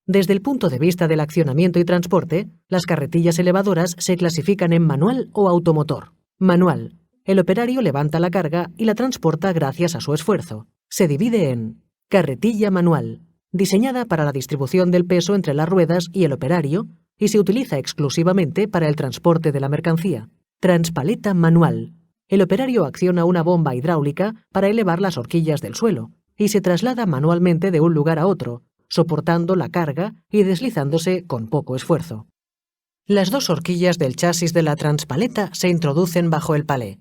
Desde el punto de vista del accionamiento y transporte, las carretillas elevadoras se clasifican en manual o automotor. Manual. El operario levanta la carga y la transporta gracias a su esfuerzo. Se divide en carretilla manual, diseñada para la distribución del peso entre las ruedas y el operario, y se utiliza exclusivamente para el transporte de la mercancía. Transpaleta manual. El operario acciona una bomba hidráulica para elevar las horquillas del suelo, y se traslada manualmente de un lugar a otro, soportando la carga y deslizándose con poco esfuerzo. Las dos horquillas del chasis de la transpaleta se introducen bajo el palé.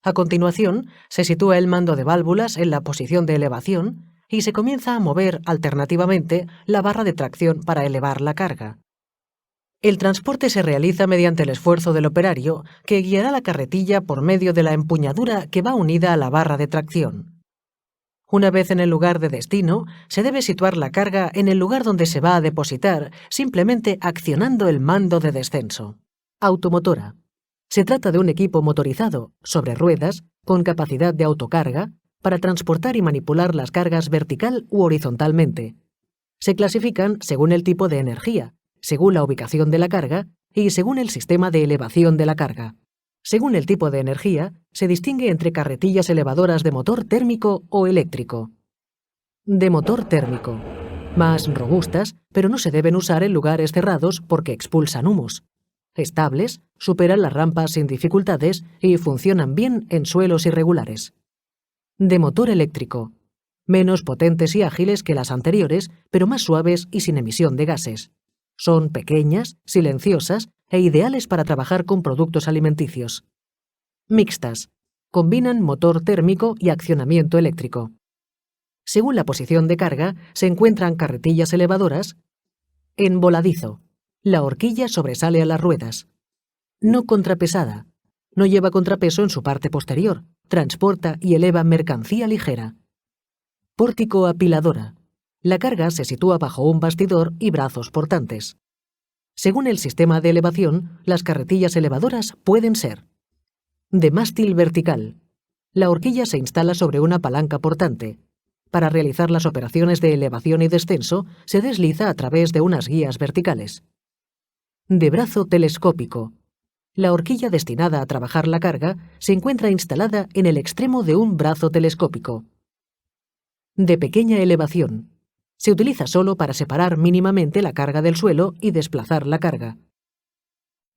A continuación, se sitúa el mando de válvulas en la posición de elevación y se comienza a mover alternativamente la barra de tracción para elevar la carga. El transporte se realiza mediante el esfuerzo del operario, que guiará la carretilla por medio de la empuñadura que va unida a la barra de tracción. Una vez en el lugar de destino, se debe situar la carga en el lugar donde se va a depositar, simplemente accionando el mando de descenso. Automotora. Se trata de un equipo motorizado, sobre ruedas, con capacidad de autocarga, para transportar y manipular las cargas vertical u horizontalmente. Se clasifican según el tipo de energía, según la ubicación de la carga y según el sistema de elevación de la carga. Según el tipo de energía, se distingue entre carretillas elevadoras de motor térmico o eléctrico. De motor térmico. Más robustas, pero no se deben usar en lugares cerrados porque expulsan humos. Estables, superan las rampas sin dificultades y funcionan bien en suelos irregulares. De motor eléctrico. Menos potentes y ágiles que las anteriores, pero más suaves y sin emisión de gases. Son pequeñas, silenciosas e ideales para trabajar con productos alimenticios. Mixtas. Combinan motor térmico y accionamiento eléctrico. Según la posición de carga, se encuentran carretillas elevadoras. En voladizo. La horquilla sobresale a las ruedas. No contrapesada. No lleva contrapeso en su parte posterior. Transporta y eleva mercancía ligera. Pórtico apiladora. La carga se sitúa bajo un bastidor y brazos portantes. Según el sistema de elevación, las carretillas elevadoras pueden ser: de mástil vertical. La horquilla se instala sobre una palanca portante. Para realizar las operaciones de elevación y descenso, se desliza a través de unas guías verticales. De brazo telescópico. La horquilla destinada a trabajar la carga se encuentra instalada en el extremo de un brazo telescópico. De pequeña elevación. Se utiliza solo para separar mínimamente la carga del suelo y desplazar la carga.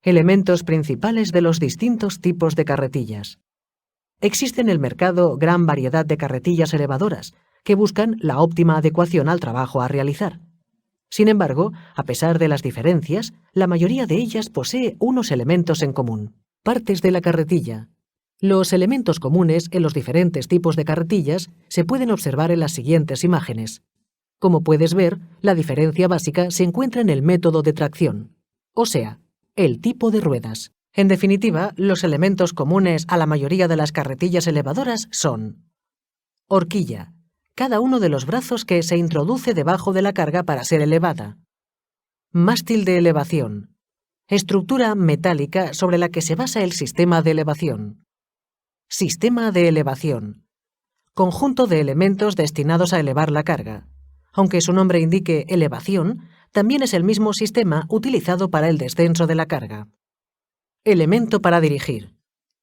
Elementos principales de los distintos tipos de carretillas. Existe en el mercado gran variedad de carretillas elevadoras que buscan la óptima adecuación al trabajo a realizar. Sin embargo, a pesar de las diferencias, la mayoría de ellas posee unos elementos en común. Partes de la carretilla. Los elementos comunes en los diferentes tipos de carretillas se pueden observar en las siguientes imágenes. Como puedes ver, la diferencia básica se encuentra en el método de tracción, o sea, el tipo de ruedas. En definitiva, los elementos comunes a la mayoría de las carretillas elevadoras son: horquilla, cada uno de los brazos que se introduce debajo de la carga para ser elevada; mástil de elevación, estructura metálica sobre la que se basa el sistema de elevación; sistema de elevación, conjunto de elementos destinados a elevar la carga. Aunque su nombre indique elevación, también es el mismo sistema utilizado para el descenso de la carga. Elemento para dirigir.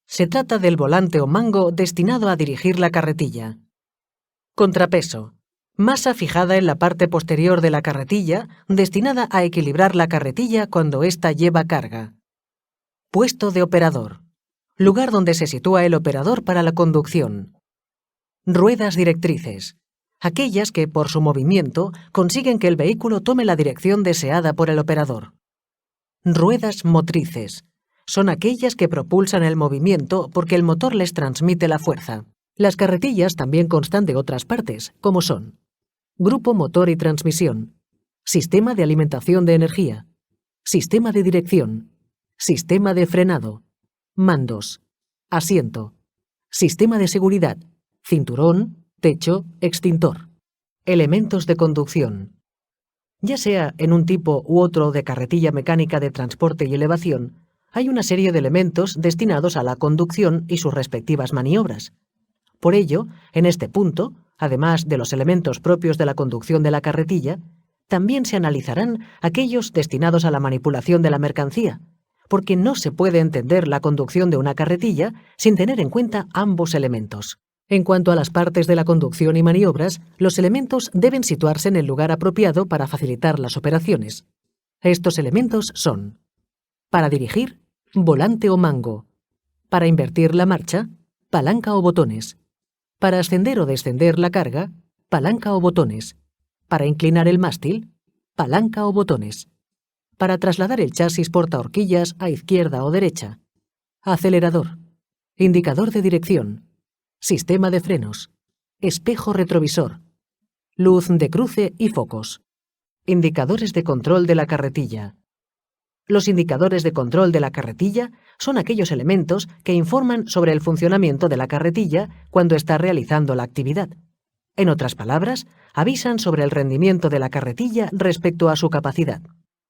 Se trata del volante o mango destinado a dirigir la carretilla. Contrapeso. Masa fijada en la parte posterior de la carretilla, destinada a equilibrar la carretilla cuando ésta lleva carga. Puesto de operador. Lugar donde se sitúa el operador para la conducción. Ruedas directrices. Aquellas que, por su movimiento, consiguen que el vehículo tome la dirección deseada por el operador. Ruedas motrices. Son aquellas que propulsan el movimiento porque el motor les transmite la fuerza. Las carretillas también constan de otras partes, como son: grupo motor y transmisión, sistema de alimentación de energía, sistema de dirección, sistema de frenado, mandos, asiento, sistema de seguridad, cinturón, techo, extintor. Elementos de conducción. Ya sea en un tipo u otro de carretilla mecánica de transporte y elevación, hay una serie de elementos destinados a la conducción y sus respectivas maniobras. Por ello, en este punto, además de los elementos propios de la conducción de la carretilla, también se analizarán aquellos destinados a la manipulación de la mercancía, porque no se puede entender la conducción de una carretilla sin tener en cuenta ambos elementos. En cuanto a las partes de la conducción y maniobras, los elementos deben situarse en el lugar apropiado para facilitar las operaciones. Estos elementos son: para dirigir, volante o mango; para invertir la marcha, palanca o botones; para ascender o descender la carga, palanca o botones; para inclinar el mástil, palanca o botones; para trasladar el chasis portahorquillas a izquierda o derecha, acelerador, indicador de dirección, sistema de frenos, espejo retrovisor, luz de cruce y focos. Indicadores de control de la carretilla. Los indicadores de control de la carretilla son aquellos elementos que informan sobre el funcionamiento de la carretilla cuando está realizando la actividad. En otras palabras, avisan sobre el rendimiento de la carretilla respecto a su capacidad.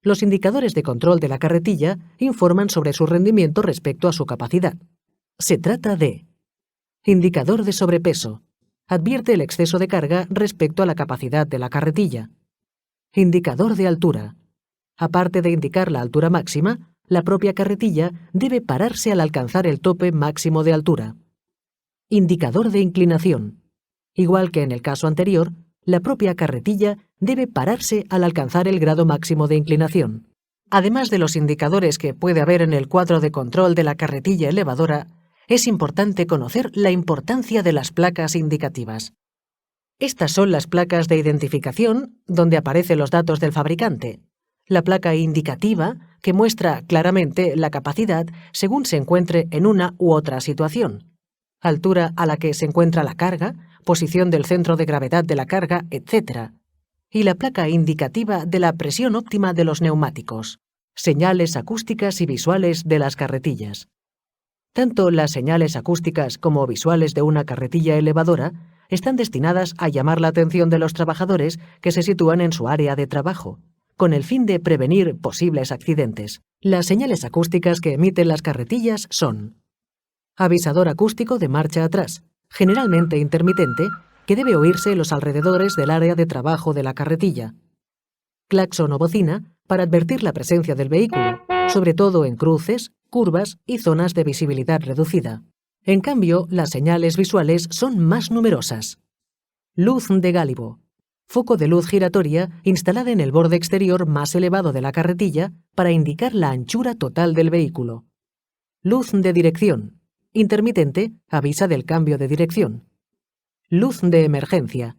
Los indicadores de control de la carretilla informan sobre su rendimiento respecto a su capacidad. Se trata de: indicador de sobrepeso. Advierte el exceso de carga respecto a la capacidad de la carretilla. Indicador de altura. Aparte de indicar la altura máxima, la propia carretilla debe pararse al alcanzar el tope máximo de altura. Indicador de inclinación. Igual que en el caso anterior, la propia carretilla debe pararse al alcanzar el grado máximo de inclinación. Además de los indicadores que puede haber en el cuadro de control de la carretilla elevadora, es importante conocer la importancia de las placas indicativas. Estas son las placas de identificación donde aparecen los datos del fabricante. La placa indicativa, que muestra claramente la capacidad según se encuentre en una u otra situación: altura a la que se encuentra la carga, posición del centro de gravedad de la carga, etc. Y la placa indicativa de la presión óptima de los neumáticos. Señales acústicas y visuales de las carretillas. Tanto las señales acústicas como visuales de una carretilla elevadora están destinadas a llamar la atención de los trabajadores que se sitúan en su área de trabajo, con el fin de prevenir posibles accidentes. Las señales acústicas que emiten las carretillas son: avisador acústico de marcha atrás, generalmente intermitente, que debe oírse en los alrededores del área de trabajo de la carretilla; claxon o bocina, para advertir la presencia del vehículo, sobre todo en cruces, curvas y zonas de visibilidad reducida. En cambio, las señales visuales son más numerosas. Luz de gálibo. Foco de luz giratoria instalada en el borde exterior más elevado de la carretilla para indicar la anchura total del vehículo. Luz de dirección. Intermitente avisa del cambio de dirección. Luz de emergencia.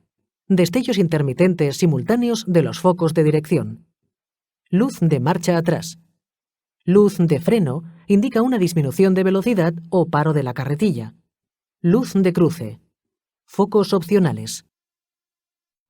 Destellos intermitentes simultáneos de los focos de dirección. Luz de marcha atrás. Luz de freno indica una disminución de velocidad o paro de la carretilla. Luz de cruce. Focos opcionales.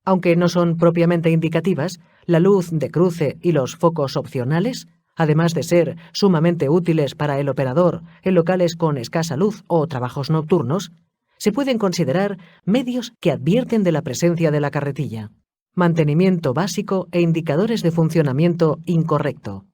Aunque no son propiamente indicativas, la luz de cruce y los focos opcionales, además de ser sumamente útiles para el operador en locales con escasa luz o trabajos nocturnos, se pueden considerar medios que advierten de la presencia de la carretilla. Mantenimiento básico e indicadores de funcionamiento incorrecto.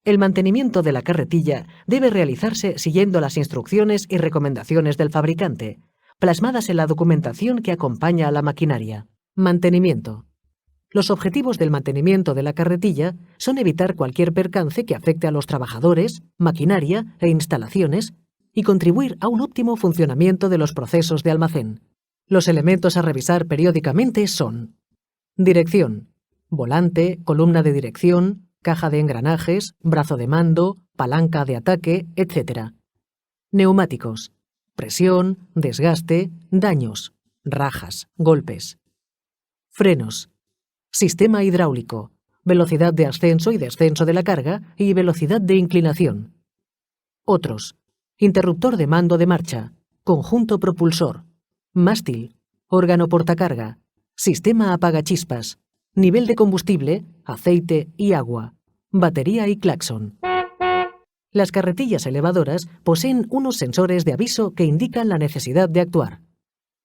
El mantenimiento de la carretilla debe realizarse siguiendo las instrucciones y recomendaciones del fabricante, plasmadas en la documentación que acompaña a la maquinaria. Mantenimiento. Los objetivos del mantenimiento de la carretilla son evitar cualquier percance que afecte a los trabajadores, maquinaria e instalaciones y contribuir a un óptimo funcionamiento de los procesos de almacén. Los elementos a revisar periódicamente son: dirección, volante, columna de dirección, caja de engranajes, brazo de mando, palanca de ataque, etc. Neumáticos, presión, desgaste, daños, rajas, golpes. Frenos, sistema hidráulico, velocidad de ascenso y descenso de la carga y velocidad de inclinación. Otros, interruptor de mando de marcha, conjunto propulsor, mástil, órgano portacarga, sistema apagachispas, nivel de combustible, aceite y agua, batería y claxon. Las carretillas elevadoras poseen unos sensores de aviso que indican la necesidad de actuar.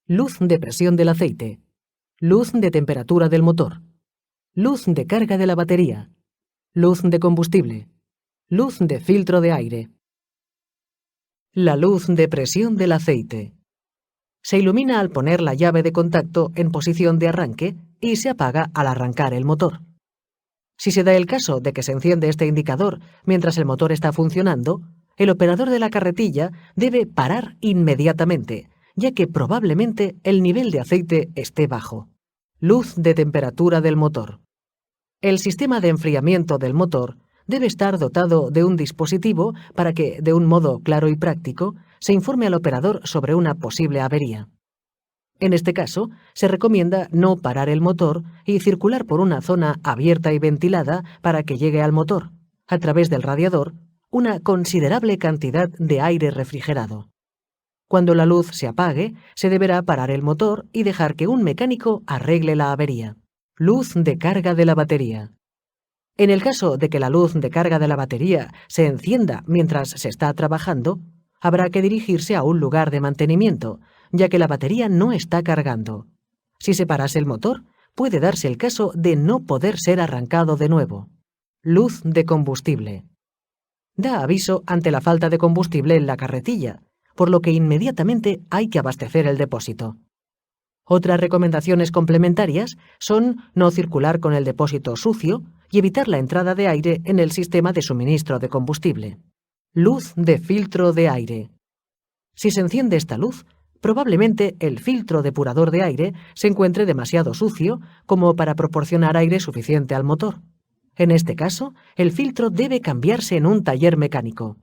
Luz de presión del aceite, luz de temperatura del motor, luz de carga de la batería, luz de combustible, luz de filtro de aire. La luz de presión del aceite. Se ilumina al poner la llave de contacto en posición de arranque y se apaga al arrancar el motor. Si se da el caso de que se enciende este indicador mientras el motor está funcionando, el operador de la carretilla debe parar inmediatamente, ya que probablemente el nivel de aceite esté bajo. Luz de temperatura del motor. El sistema de enfriamiento del motor debe estar dotado de un dispositivo para que, de un modo claro y práctico, se informe al operador sobre una posible avería. En este caso, se recomienda no parar el motor y circular por una zona abierta y ventilada para que llegue al motor, a través del radiador, una considerable cantidad de aire refrigerado. Cuando la luz se apague, se deberá parar el motor y dejar que un mecánico arregle la avería. Luz de carga de la batería. En el caso de que la luz de carga de la batería se encienda mientras se está trabajando, habrá que dirigirse a un lugar de mantenimiento, ya que la batería no está cargando. Si se parase el motor, puede darse el caso de no poder ser arrancado de nuevo. Luz de combustible. Da aviso ante la falta de combustible en la carretilla, por lo que inmediatamente hay que abastecer el depósito. Otras recomendaciones complementarias son no circular con el depósito sucio y evitar la entrada de aire en el sistema de suministro de combustible. Luz de filtro de aire. Si se enciende esta luz, probablemente el filtro depurador de aire se encuentre demasiado sucio como para proporcionar aire suficiente al motor. En este caso, el filtro debe cambiarse en un taller mecánico.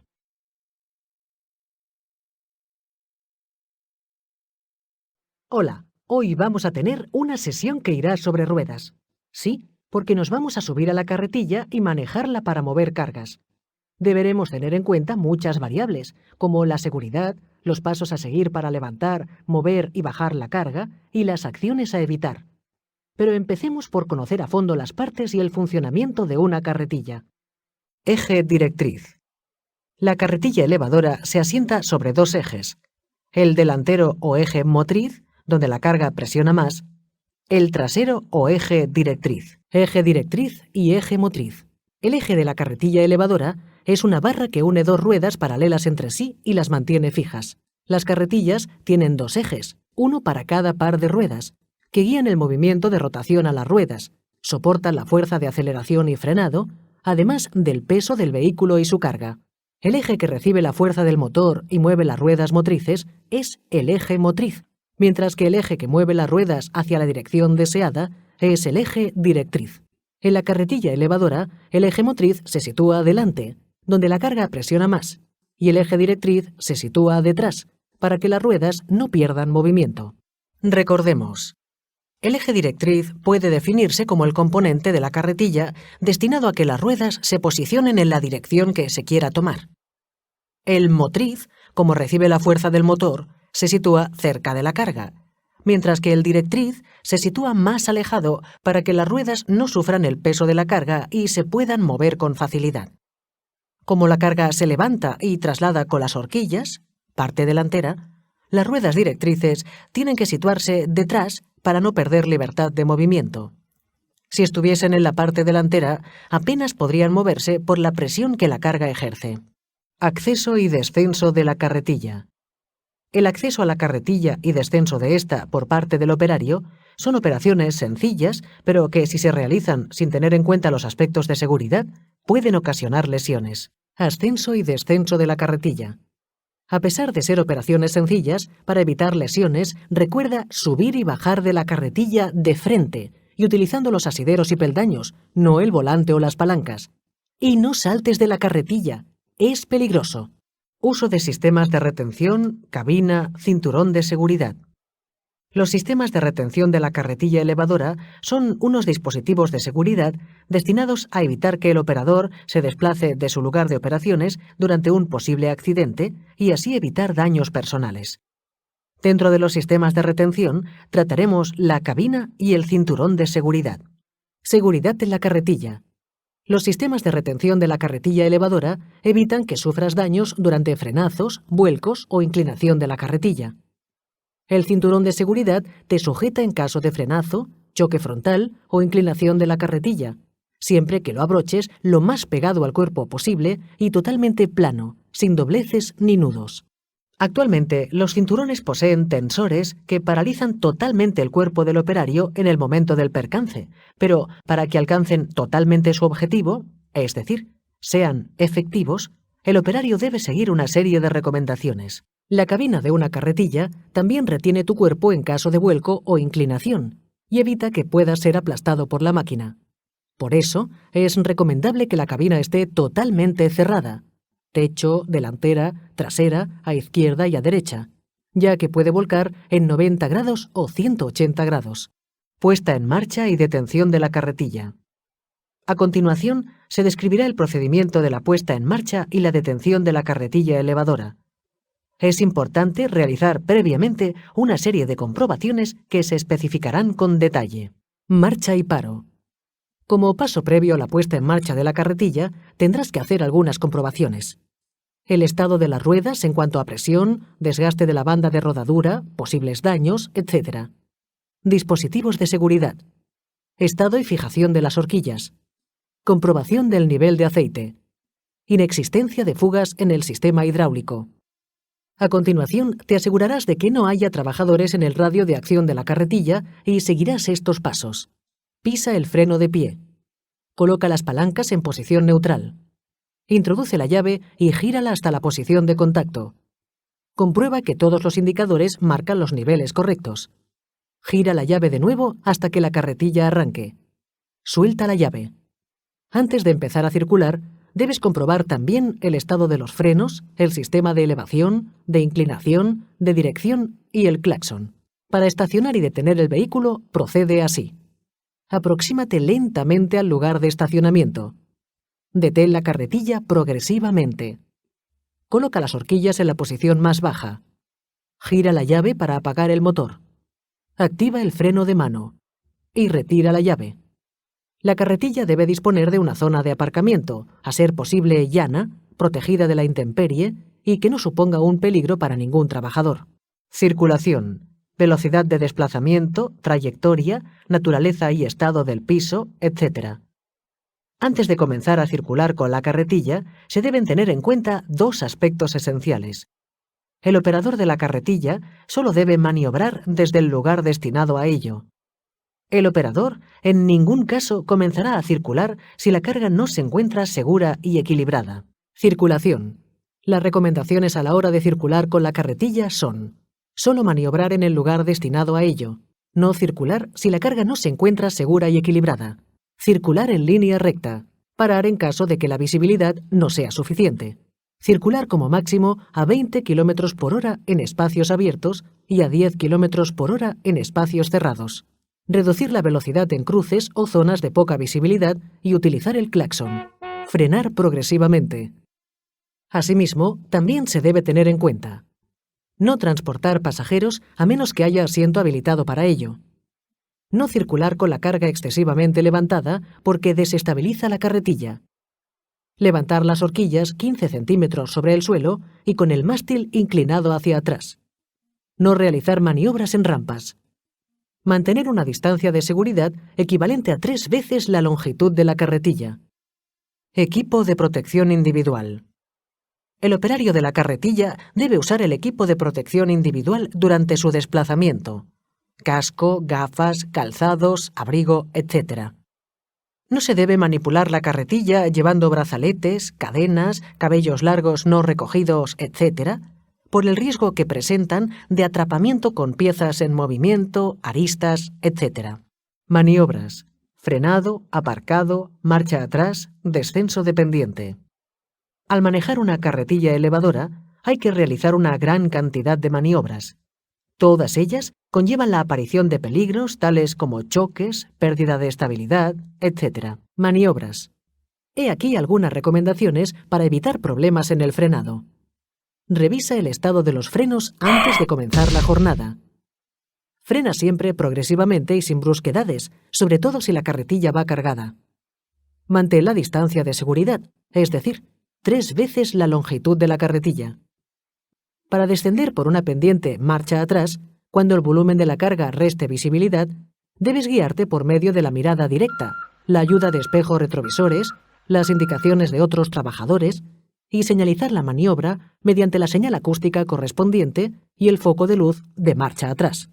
Hola, hoy vamos a tener una sesión que irá sobre ruedas. Sí, porque nos vamos a subir a la carretilla y manejarla para mover cargas. Deberemos tener en cuenta muchas variables, como la seguridad, los pasos a seguir para levantar, mover y bajar la carga y las acciones a evitar. Pero empecemos por conocer a fondo las partes y el funcionamiento de una carretilla. Eje directriz. La carretilla elevadora se asienta sobre dos ejes: el delantero o eje motriz, donde la carga presiona más, el trasero o eje directriz. Eje directriz y eje motriz. El eje de la carretilla elevadora es una barra que une dos ruedas paralelas entre sí y las mantiene fijas. Las carretillas tienen dos ejes, uno para cada par de ruedas, que guían el movimiento de rotación a las ruedas, soportan la fuerza de aceleración y frenado, además del peso del vehículo y su carga. El eje que recibe la fuerza del motor y mueve las ruedas motrices es el eje motriz, mientras que el eje que mueve las ruedas hacia la dirección deseada es el eje directriz. En la carretilla elevadora, el eje motriz se sitúa adelante, donde la carga presiona más, y el eje directriz se sitúa detrás, para que las ruedas no pierdan movimiento. Recordemos, el eje directriz puede definirse como el componente de la carretilla destinado a que las ruedas se posicionen en la dirección que se quiera tomar. El motriz, como recibe la fuerza del motor, se sitúa cerca de la carga, mientras que el directriz se sitúa más alejado para que las ruedas no sufran el peso de la carga y se puedan mover con facilidad. Como la carga se levanta y traslada con las horquillas, parte delantera, las ruedas directrices tienen que situarse detrás para no perder libertad de movimiento. Si estuviesen en la parte delantera, apenas podrían moverse por la presión que la carga ejerce. Acceso y descenso de la carretilla. El acceso a la carretilla y descenso de esta por parte del operario son operaciones sencillas, pero que si se realizan sin tener en cuenta los aspectos de seguridad, pueden ocasionar lesiones. Ascenso y descenso de la carretilla. A pesar de ser operaciones sencillas, para evitar lesiones, recuerda subir y bajar de la carretilla de frente y utilizando los asideros y peldaños, no el volante o las palancas. Y no saltes de la carretilla, es peligroso. Uso de sistemas de retención, cabina, cinturón de seguridad. Los sistemas de retención de la carretilla elevadora son unos dispositivos de seguridad destinados a evitar que el operador se desplace de su lugar de operaciones durante un posible accidente y así evitar daños personales. Dentro de los sistemas de retención trataremos la cabina y el cinturón de seguridad. Seguridad en la carretilla. Los sistemas de retención de la carretilla elevadora evitan que sufras daños durante frenazos, vuelcos o inclinación de la carretilla. El cinturón de seguridad te sujeta en caso de frenazo, choque frontal o inclinación de la carretilla, siempre que lo abroches lo más pegado al cuerpo posible y totalmente plano, sin dobleces ni nudos. Actualmente, los cinturones poseen tensores que paralizan totalmente el cuerpo del operario en el momento del percance, pero para que alcancen totalmente su objetivo, es decir, sean efectivos, el operario debe seguir una serie de recomendaciones. La cabina de una carretilla también retiene tu cuerpo en caso de vuelco o inclinación y evita que puedas ser aplastado por la máquina. Por eso, es recomendable que la cabina esté totalmente cerrada, techo, delantera, trasera, a izquierda y a derecha, ya que puede volcar en 90 grados o 180 grados. Puesta en marcha y detención de la carretilla. A continuación, se describirá el procedimiento de la puesta en marcha y la detención de la carretilla elevadora. Es importante realizar previamente una serie de comprobaciones que se especificarán con detalle. Marcha y paro. Como paso previo a la puesta en marcha de la carretilla, tendrás que hacer algunas comprobaciones. El estado de las ruedas en cuanto a presión, desgaste de la banda de rodadura, posibles daños, etc. Dispositivos de seguridad. Estado y fijación de las horquillas. Comprobación del nivel de aceite. Inexistencia de fugas en el sistema hidráulico. A continuación, te asegurarás de que no haya trabajadores en el radio de acción de la carretilla y seguirás estos pasos. Pisa el freno de pie. Coloca las palancas en posición neutral. Introduce la llave y gírala hasta la posición de contacto. Comprueba que todos los indicadores marcan los niveles correctos. Gira la llave de nuevo hasta que la carretilla arranque. Suelta la llave. Antes de empezar a circular, debes comprobar también el estado de los frenos, el sistema de elevación, de inclinación, de dirección y el claxon. Para estacionar y detener el vehículo, procede así. Aproxímate lentamente al lugar de estacionamiento. Detén la carretilla progresivamente. Coloca las horquillas en la posición más baja. Gira la llave para apagar el motor. Activa el freno de mano. Y retira la llave. La carretilla debe disponer de una zona de aparcamiento, a ser posible llana, protegida de la intemperie y que no suponga un peligro para ningún trabajador. Circulación, velocidad de desplazamiento, trayectoria, naturaleza y estado del piso, etc. Antes de comenzar a circular con la carretilla, se deben tener en cuenta dos aspectos esenciales. El operador de la carretilla solo debe maniobrar desde el lugar destinado a ello. El operador en ningún caso comenzará a circular si la carga no se encuentra segura y equilibrada. Circulación. Las recomendaciones a la hora de circular con la carretilla son: solo maniobrar en el lugar destinado a ello, no circular si la carga no se encuentra segura y equilibrada, circular en línea recta, parar en caso de que la visibilidad no sea suficiente, Circular como máximo a 20 km por hora en espacios abiertos y a 10 km por hora en espacios cerrados. Reducir la velocidad en cruces o zonas de poca visibilidad y utilizar el claxon. Frenar progresivamente. Asimismo, también se debe tener en cuenta: no transportar pasajeros a menos que haya asiento habilitado para ello. No circular con la carga excesivamente levantada porque desestabiliza la carretilla. Levantar las horquillas 15 centímetros sobre el suelo y con el mástil inclinado hacia atrás. No realizar maniobras en rampas. Mantener una distancia de seguridad equivalente a 3 veces la longitud de la carretilla. Equipo de protección individual. El operario de la carretilla debe usar el equipo de protección individual durante su desplazamiento: casco, gafas, calzados, abrigo, etc. No se debe manipular la carretilla llevando brazaletes, cadenas, cabellos largos no recogidos, etc., por el riesgo que presentan de atrapamiento con piezas en movimiento, aristas, etc. Maniobras: frenado, aparcado, marcha atrás, descenso de pendiente. Al manejar una carretilla elevadora, hay que realizar una gran cantidad de maniobras. Todas ellas conllevan la aparición de peligros tales como choques, pérdida de estabilidad, etc. Maniobras. He aquí algunas recomendaciones para evitar problemas en el frenado. Revisa el estado de los frenos antes de comenzar la jornada. Frena siempre progresivamente y sin brusquedades, sobre todo si la carretilla va cargada. Mantén la distancia de seguridad, es decir, 3 veces la longitud de la carretilla. Para descender por una pendiente marcha atrás, cuando el volumen de la carga reste visibilidad, debes guiarte por medio de la mirada directa, la ayuda de espejos retrovisores, las indicaciones de otros trabajadores y señalizar la maniobra mediante la señal acústica correspondiente y el foco de luz de marcha atrás.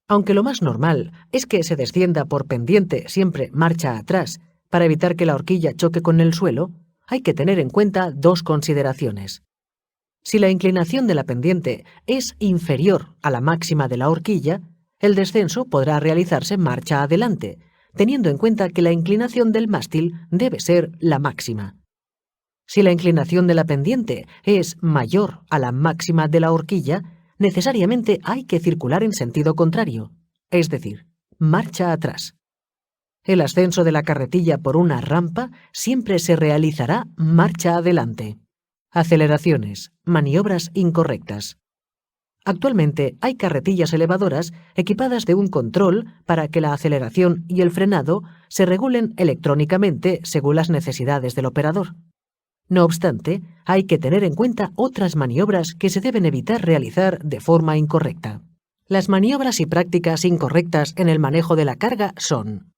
Aunque lo más normal es que se descienda por pendiente siempre marcha atrás para evitar que la horquilla choque con el suelo, hay que tener en cuenta 2 consideraciones. Si la inclinación de la pendiente es inferior a la máxima de la horquilla, el descenso podrá realizarse marcha adelante, teniendo en cuenta que la inclinación del mástil debe ser la máxima. Si la inclinación de la pendiente es mayor a la máxima de la horquilla, necesariamente hay que circular en sentido contrario, es decir, marcha atrás. El ascenso de la carretilla por una rampa siempre se realizará marcha adelante. Aceleraciones, maniobras incorrectas. Actualmente hay carretillas elevadoras equipadas de un control para que la aceleración y el frenado se regulen electrónicamente según las necesidades del operador. No obstante, hay que tener en cuenta otras maniobras que se deben evitar realizar de forma incorrecta. Las maniobras y prácticas incorrectas en el manejo de la carga son: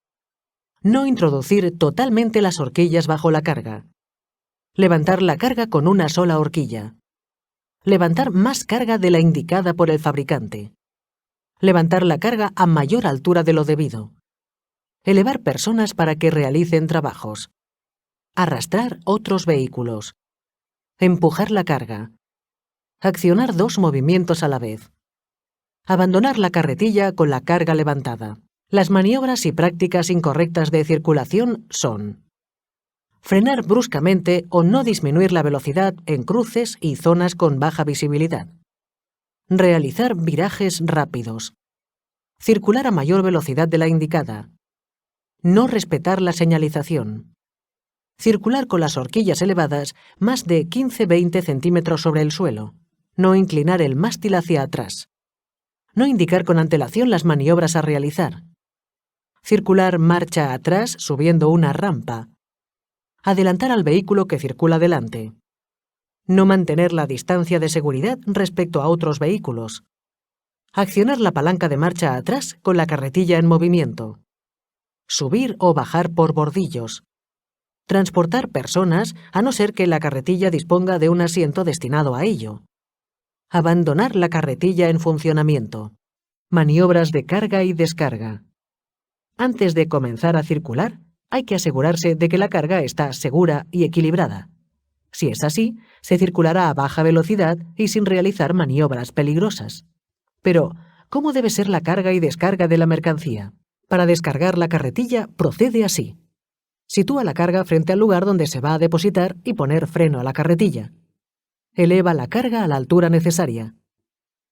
no introducir totalmente las horquillas bajo la carga. Levantar la carga con una sola horquilla. Levantar más carga de la indicada por el fabricante. Levantar la carga a mayor altura de lo debido. Elevar personas para que realicen trabajos. Arrastrar otros vehículos. Empujar la carga. Accionar 2 movimientos a la vez. Abandonar la carretilla con la carga levantada. Las maniobras y prácticas incorrectas de circulación son: frenar bruscamente o no disminuir la velocidad en cruces y zonas con baja visibilidad. Realizar virajes rápidos. Circular a mayor velocidad de la indicada. No respetar la señalización. Circular con las horquillas elevadas más de 15-20 centímetros sobre el suelo. No inclinar el mástil hacia atrás. No indicar con antelación las maniobras a realizar. Circular marcha atrás subiendo una rampa. Adelantar al vehículo que circula delante. No mantener la distancia de seguridad respecto a otros vehículos. Accionar la palanca de marcha atrás con la carretilla en movimiento. Subir o bajar por bordillos. Transportar personas a no ser que la carretilla disponga de un asiento destinado a ello. Abandonar la carretilla en funcionamiento. Maniobras de carga y descarga. Antes de comenzar a circular, hay que asegurarse de que la carga está segura y equilibrada. Si es así, se circulará a baja velocidad y sin realizar maniobras peligrosas. Pero, ¿cómo debe ser la carga y descarga de la mercancía? Para descargar la carretilla procede así. Sitúa la carga frente al lugar donde se va a depositar y poner freno a la carretilla. Eleva la carga a la altura necesaria.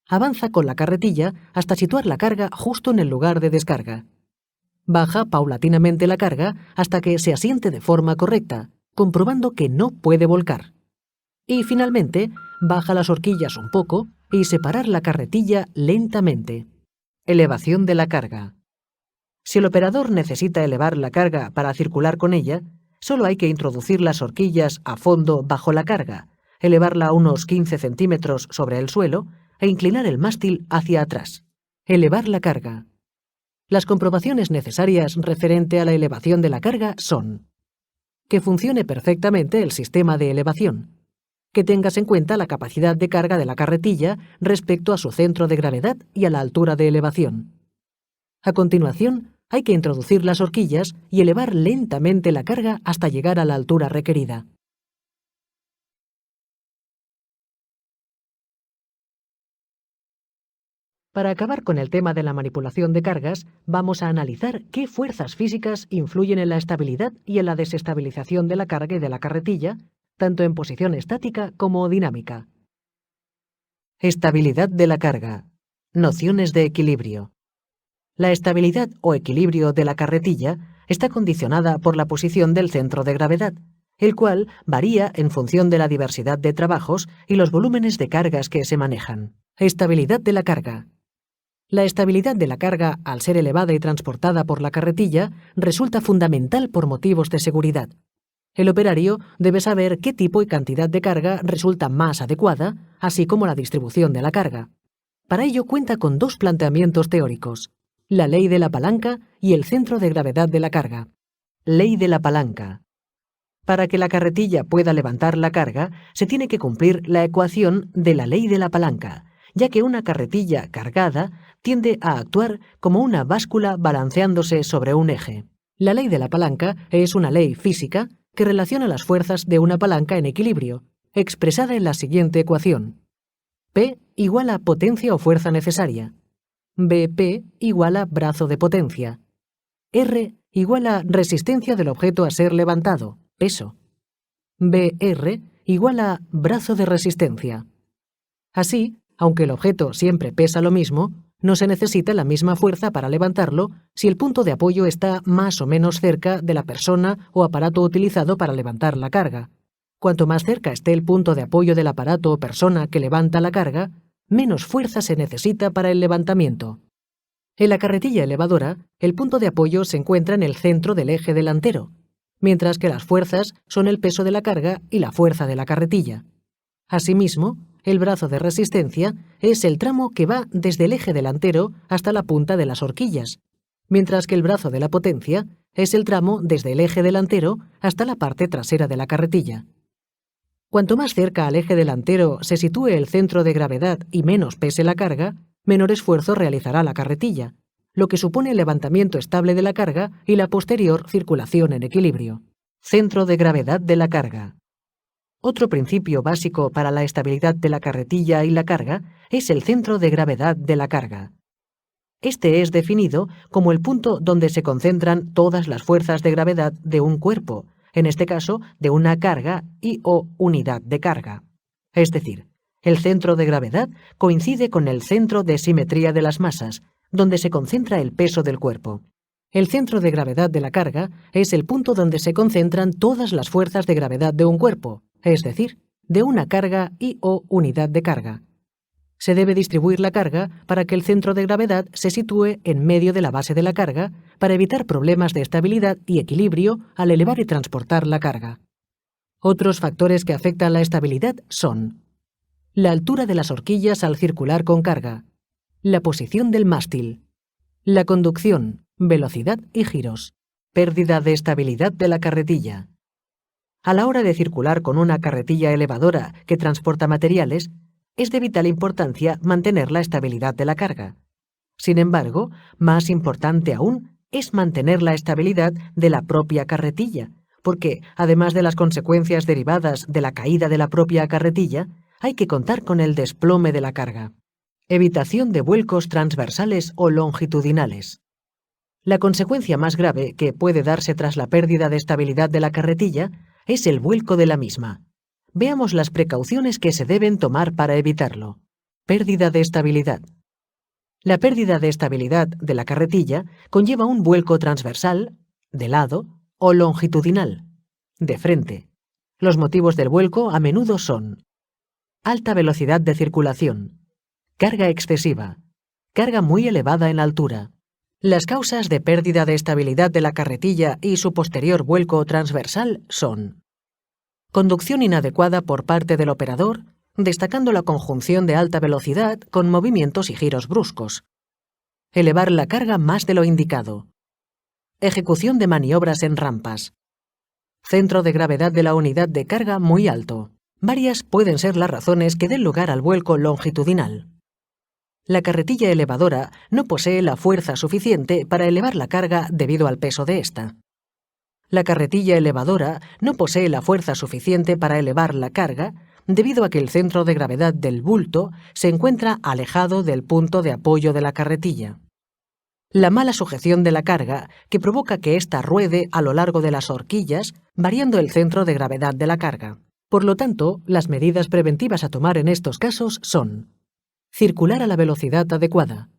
Avanza con la carretilla hasta situar la carga justo en el lugar de descarga. Baja paulatinamente la carga hasta que se asiente de forma correcta, comprobando que no puede volcar. Y finalmente, baja las horquillas un poco y separar la carretilla lentamente. Elevación de la carga. Si el operador necesita elevar la carga para circular con ella, solo hay que introducir las horquillas a fondo bajo la carga, elevarla a unos 15 centímetros sobre el suelo e inclinar el mástil hacia atrás. Elevar la carga. Las comprobaciones necesarias referente a la elevación de la carga son: que funcione perfectamente el sistema de elevación, que tengas en cuenta la capacidad de carga de la carretilla respecto a su centro de gravedad y a la altura de elevación. A continuación, hay que introducir las horquillas y elevar lentamente la carga hasta llegar a la altura requerida. Para acabar con el tema de la manipulación de cargas, vamos a analizar qué fuerzas físicas influyen en la estabilidad y en la desestabilización de la carga y de la carretilla, tanto en posición estática como dinámica. Estabilidad de la carga. Nociones de equilibrio. La estabilidad o equilibrio de la carretilla está condicionada por la posición del centro de gravedad, el cual varía en función de la diversidad de trabajos y los volúmenes de cargas que se manejan. Estabilidad de la carga. La estabilidad de la carga, al ser elevada y transportada por la carretilla, resulta fundamental por motivos de seguridad. El operario debe saber qué tipo y cantidad de carga resulta más adecuada, así como la distribución de la carga. Para ello cuenta con dos planteamientos teóricos: la ley de la palanca y el centro de gravedad de la carga. Ley de la palanca. Para que la carretilla pueda levantar la carga, se tiene que cumplir la ecuación de la ley de la palanca, ya que una carretilla cargada tiende a actuar como una báscula balanceándose sobre un eje. La ley de la palanca es una ley física que relaciona las fuerzas de una palanca en equilibrio, expresada en la siguiente ecuación: P igual a potencia o fuerza necesaria, BP igual a brazo de potencia, R igual a resistencia del objeto a ser levantado, peso, BR igual a brazo de resistencia. Así, aunque el objeto siempre pesa lo mismo, no se necesita la misma fuerza para levantarlo si el punto de apoyo está más o menos cerca de la persona o aparato utilizado para levantar la carga. Cuanto más cerca esté el punto de apoyo del aparato o persona que levanta la carga, menos fuerza se necesita para el levantamiento. En la carretilla elevadora, el punto de apoyo se encuentra en el centro del eje delantero, mientras que las fuerzas son el peso de la carga y la fuerza de la carretilla. Asimismo, el brazo de resistencia es el tramo que va desde el eje delantero hasta la punta de las horquillas, mientras que el brazo de la potencia es el tramo desde el eje delantero hasta la parte trasera de la carretilla. Cuanto más cerca al eje delantero se sitúe el centro de gravedad y menos pese la carga, menor esfuerzo realizará la carretilla, lo que supone el levantamiento estable de la carga y la posterior circulación en equilibrio. Centro de gravedad de la carga. Otro principio básico para la estabilidad de la carretilla y la carga es el centro de gravedad de la carga. Este es definido como el punto donde se concentran todas las fuerzas de gravedad de un cuerpo, en este caso de una carga y o unidad de carga. Es decir, el centro de gravedad coincide con el centro de simetría de las masas, donde se concentra el peso del cuerpo. El centro de gravedad de la carga es el punto donde se concentran todas las fuerzas de gravedad de un cuerpo, es decir, de una carga y o unidad de carga. Se debe distribuir la carga para que el centro de gravedad se sitúe en medio de la base de la carga para evitar problemas de estabilidad y equilibrio al elevar y transportar la carga. Otros factores que afectan la estabilidad son: la altura de las horquillas al circular con carga, la posición del mástil, la conducción, velocidad y giros, pérdida de estabilidad de la carretilla. A la hora de circular con una carretilla elevadora que transporta materiales, es de vital importancia mantener la estabilidad de la carga. Sin embargo, más importante aún es mantener la estabilidad de la propia carretilla, porque, además de las consecuencias derivadas de la caída de la propia carretilla, hay que contar con el desplome de la carga. Evitación de vuelcos transversales o longitudinales. La consecuencia más grave que puede darse tras la pérdida de estabilidad de la carretilla es el vuelco de la misma. Veamos las precauciones que se deben tomar para evitarlo. Pérdida de estabilidad. La pérdida de estabilidad de la carretilla conlleva un vuelco transversal, de lado, o longitudinal, de frente. Los motivos del vuelco a menudo son alta velocidad de circulación, carga excesiva, carga muy elevada en altura. Las causas de pérdida de estabilidad de la carretilla y su posterior vuelco transversal son conducción inadecuada por parte del operador, destacando la conjunción de alta velocidad con movimientos y giros bruscos. Elevar la carga más de lo indicado. Ejecución de maniobras en rampas. Centro de gravedad de la unidad de carga muy alto. Varias pueden ser las razones que den lugar al vuelco longitudinal. La carretilla elevadora no posee la fuerza suficiente para elevar la carga debido al peso de esta. La carretilla elevadora no posee la fuerza suficiente para elevar la carga debido a que el centro de gravedad del bulto se encuentra alejado del punto de apoyo de la carretilla. La mala sujeción de la carga, que provoca que ésta ruede a lo largo de las horquillas, variando el centro de gravedad de la carga. Por lo tanto, las medidas preventivas a tomar en estos casos son: circular a la velocidad adecuada,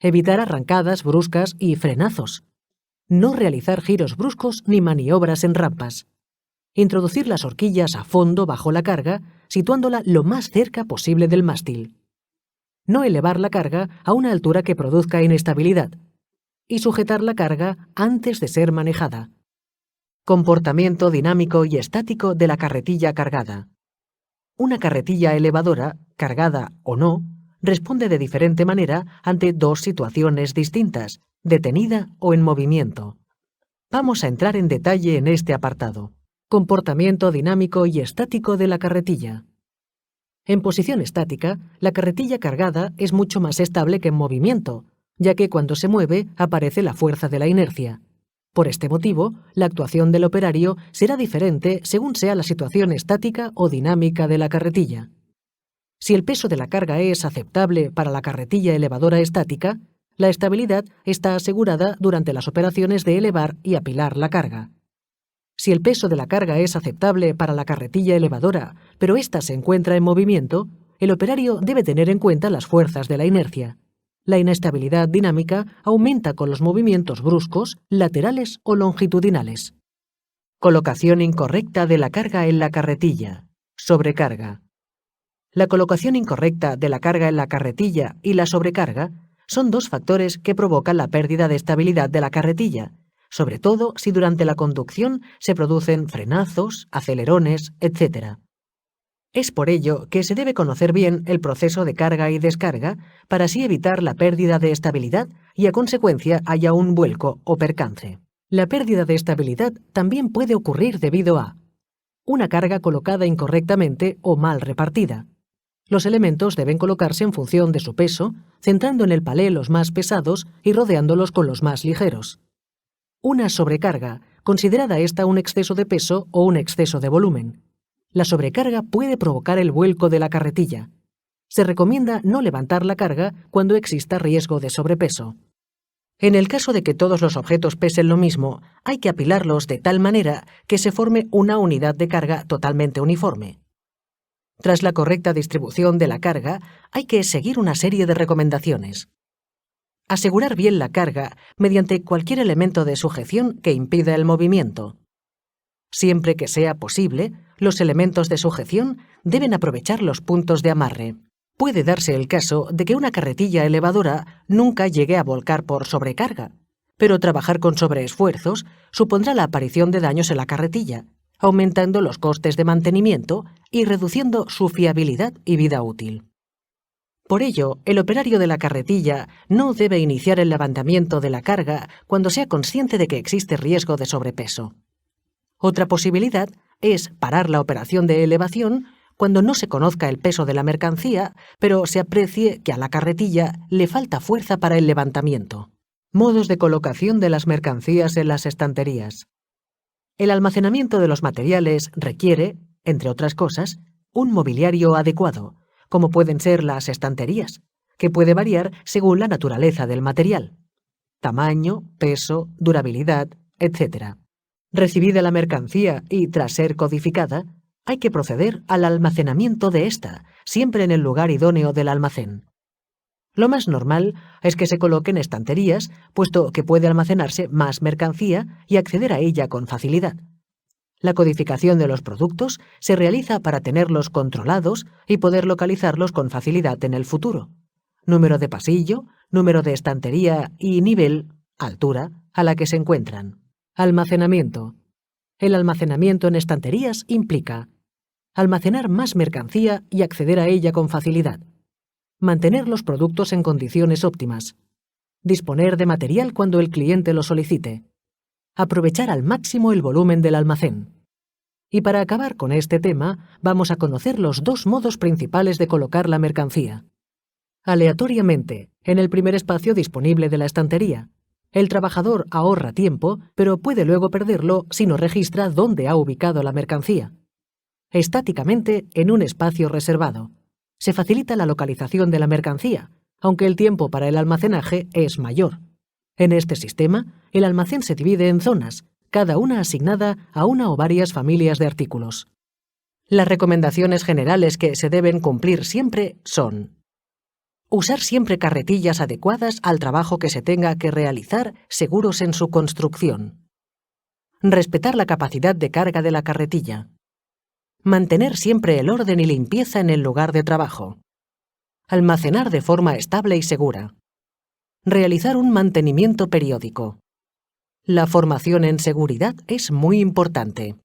evitar arrancadas bruscas y frenazos, no realizar giros bruscos ni maniobras en rampas, introducir las horquillas a fondo bajo la carga, situándola lo más cerca posible del mástil, no elevar la carga a una altura que produzca inestabilidad, y sujetar la carga antes de ser manejada. Comportamiento dinámico y estático de la carretilla cargada. Una carretilla elevadora, cargada o no, responde de diferente manera ante dos situaciones distintas, detenida o en movimiento. Vamos a entrar en detalle en este apartado. Comportamiento dinámico y estático de la carretilla. En posición estática, la carretilla cargada es mucho más estable que en movimiento, ya que cuando se mueve aparece la fuerza de la inercia. Por este motivo, la actuación del operario será diferente según sea la situación estática o dinámica de la carretilla. Si el peso de la carga es aceptable para la carretilla elevadora estática, la estabilidad está asegurada durante las operaciones de elevar y apilar la carga. Si el peso de la carga es aceptable para la carretilla elevadora, pero ésta se encuentra en movimiento, el operario debe tener en cuenta las fuerzas de la inercia. La inestabilidad dinámica aumenta con los movimientos bruscos, laterales o longitudinales. Colocación incorrecta de la carga en la carretilla. Sobrecarga. La colocación incorrecta de la carga en la carretilla y la sobrecarga son dos factores que provocan la pérdida de estabilidad de la carretilla, sobre todo si durante la conducción se producen frenazos, acelerones, etc. Es por ello que se debe conocer bien el proceso de carga y descarga para así evitar la pérdida de estabilidad y a consecuencia haya un vuelco o percance. La pérdida de estabilidad también puede ocurrir debido a una carga colocada incorrectamente o mal repartida. Los elementos deben colocarse en función de su peso, centrando en el palé los más pesados y rodeándolos con los más ligeros. Una sobrecarga, considerada esta un exceso de peso o un exceso de volumen. La sobrecarga puede provocar el vuelco de la carretilla. Se recomienda no levantar la carga cuando exista riesgo de sobrepeso. En el caso de que todos los objetos pesen lo mismo, hay que apilarlos de tal manera que se forme una unidad de carga totalmente uniforme. Tras la correcta distribución de la carga, hay que seguir una serie de recomendaciones. Asegurar bien la carga mediante cualquier elemento de sujeción que impida el movimiento. Siempre que sea posible, los elementos de sujeción deben aprovechar los puntos de amarre. Puede darse el caso de que una carretilla elevadora nunca llegue a volcar por sobrecarga, pero trabajar con sobreesfuerzos supondrá la aparición de daños en la carretilla, aumentando los costes de mantenimiento y reduciendo su fiabilidad y vida útil. Por ello, el operario de la carretilla no debe iniciar el levantamiento de la carga cuando sea consciente de que existe riesgo de sobrepeso. Otra posibilidad es parar la operación de elevación cuando no se conozca el peso de la mercancía, pero se aprecie que a la carretilla le falta fuerza para el levantamiento. Modos de colocación de las mercancías en las estanterías. El almacenamiento de los materiales requiere, entre otras cosas, un mobiliario adecuado, como pueden ser las estanterías, que puede variar según la naturaleza del material. tamaño, peso, durabilidad, etc. Recibida la mercancía y tras ser codificada, hay que proceder al almacenamiento de esta, siempre en el lugar idóneo del almacén. Lo más normal es que se coloquen estanterías, puesto que puede almacenarse más mercancía y acceder a ella con facilidad. La codificación de los productos se realiza para tenerlos controlados y poder localizarlos con facilidad en el futuro. Número de pasillo, número de estantería y nivel, altura, a la que se encuentran. Almacenamiento. El almacenamiento en estanterías implica almacenar más mercancía y acceder a ella con facilidad. Mantener los productos en condiciones óptimas. Disponer de material cuando el cliente lo solicite. Aprovechar al máximo el volumen del almacén. Y para acabar con este tema, vamos a conocer los dos modos principales de colocar la mercancía. Aleatoriamente, en el primer espacio disponible de la estantería. El trabajador ahorra tiempo, pero puede luego perderlo si no registra dónde ha ubicado la mercancía. Estáticamente, en un espacio reservado. Se facilita la localización de la mercancía, aunque el tiempo para el almacenaje es mayor. En este sistema, el almacén se divide en zonas, cada una asignada a una o varias familias de artículos. Las recomendaciones generales que se deben cumplir siempre son: usar siempre carretillas adecuadas al trabajo que se tenga que realizar, seguros en su construcción. Respetar la capacidad de carga de la carretilla. Mantener siempre el orden y limpieza en el lugar de trabajo. Almacenar de forma estable y segura. Realizar un mantenimiento periódico. La formación en seguridad es muy importante.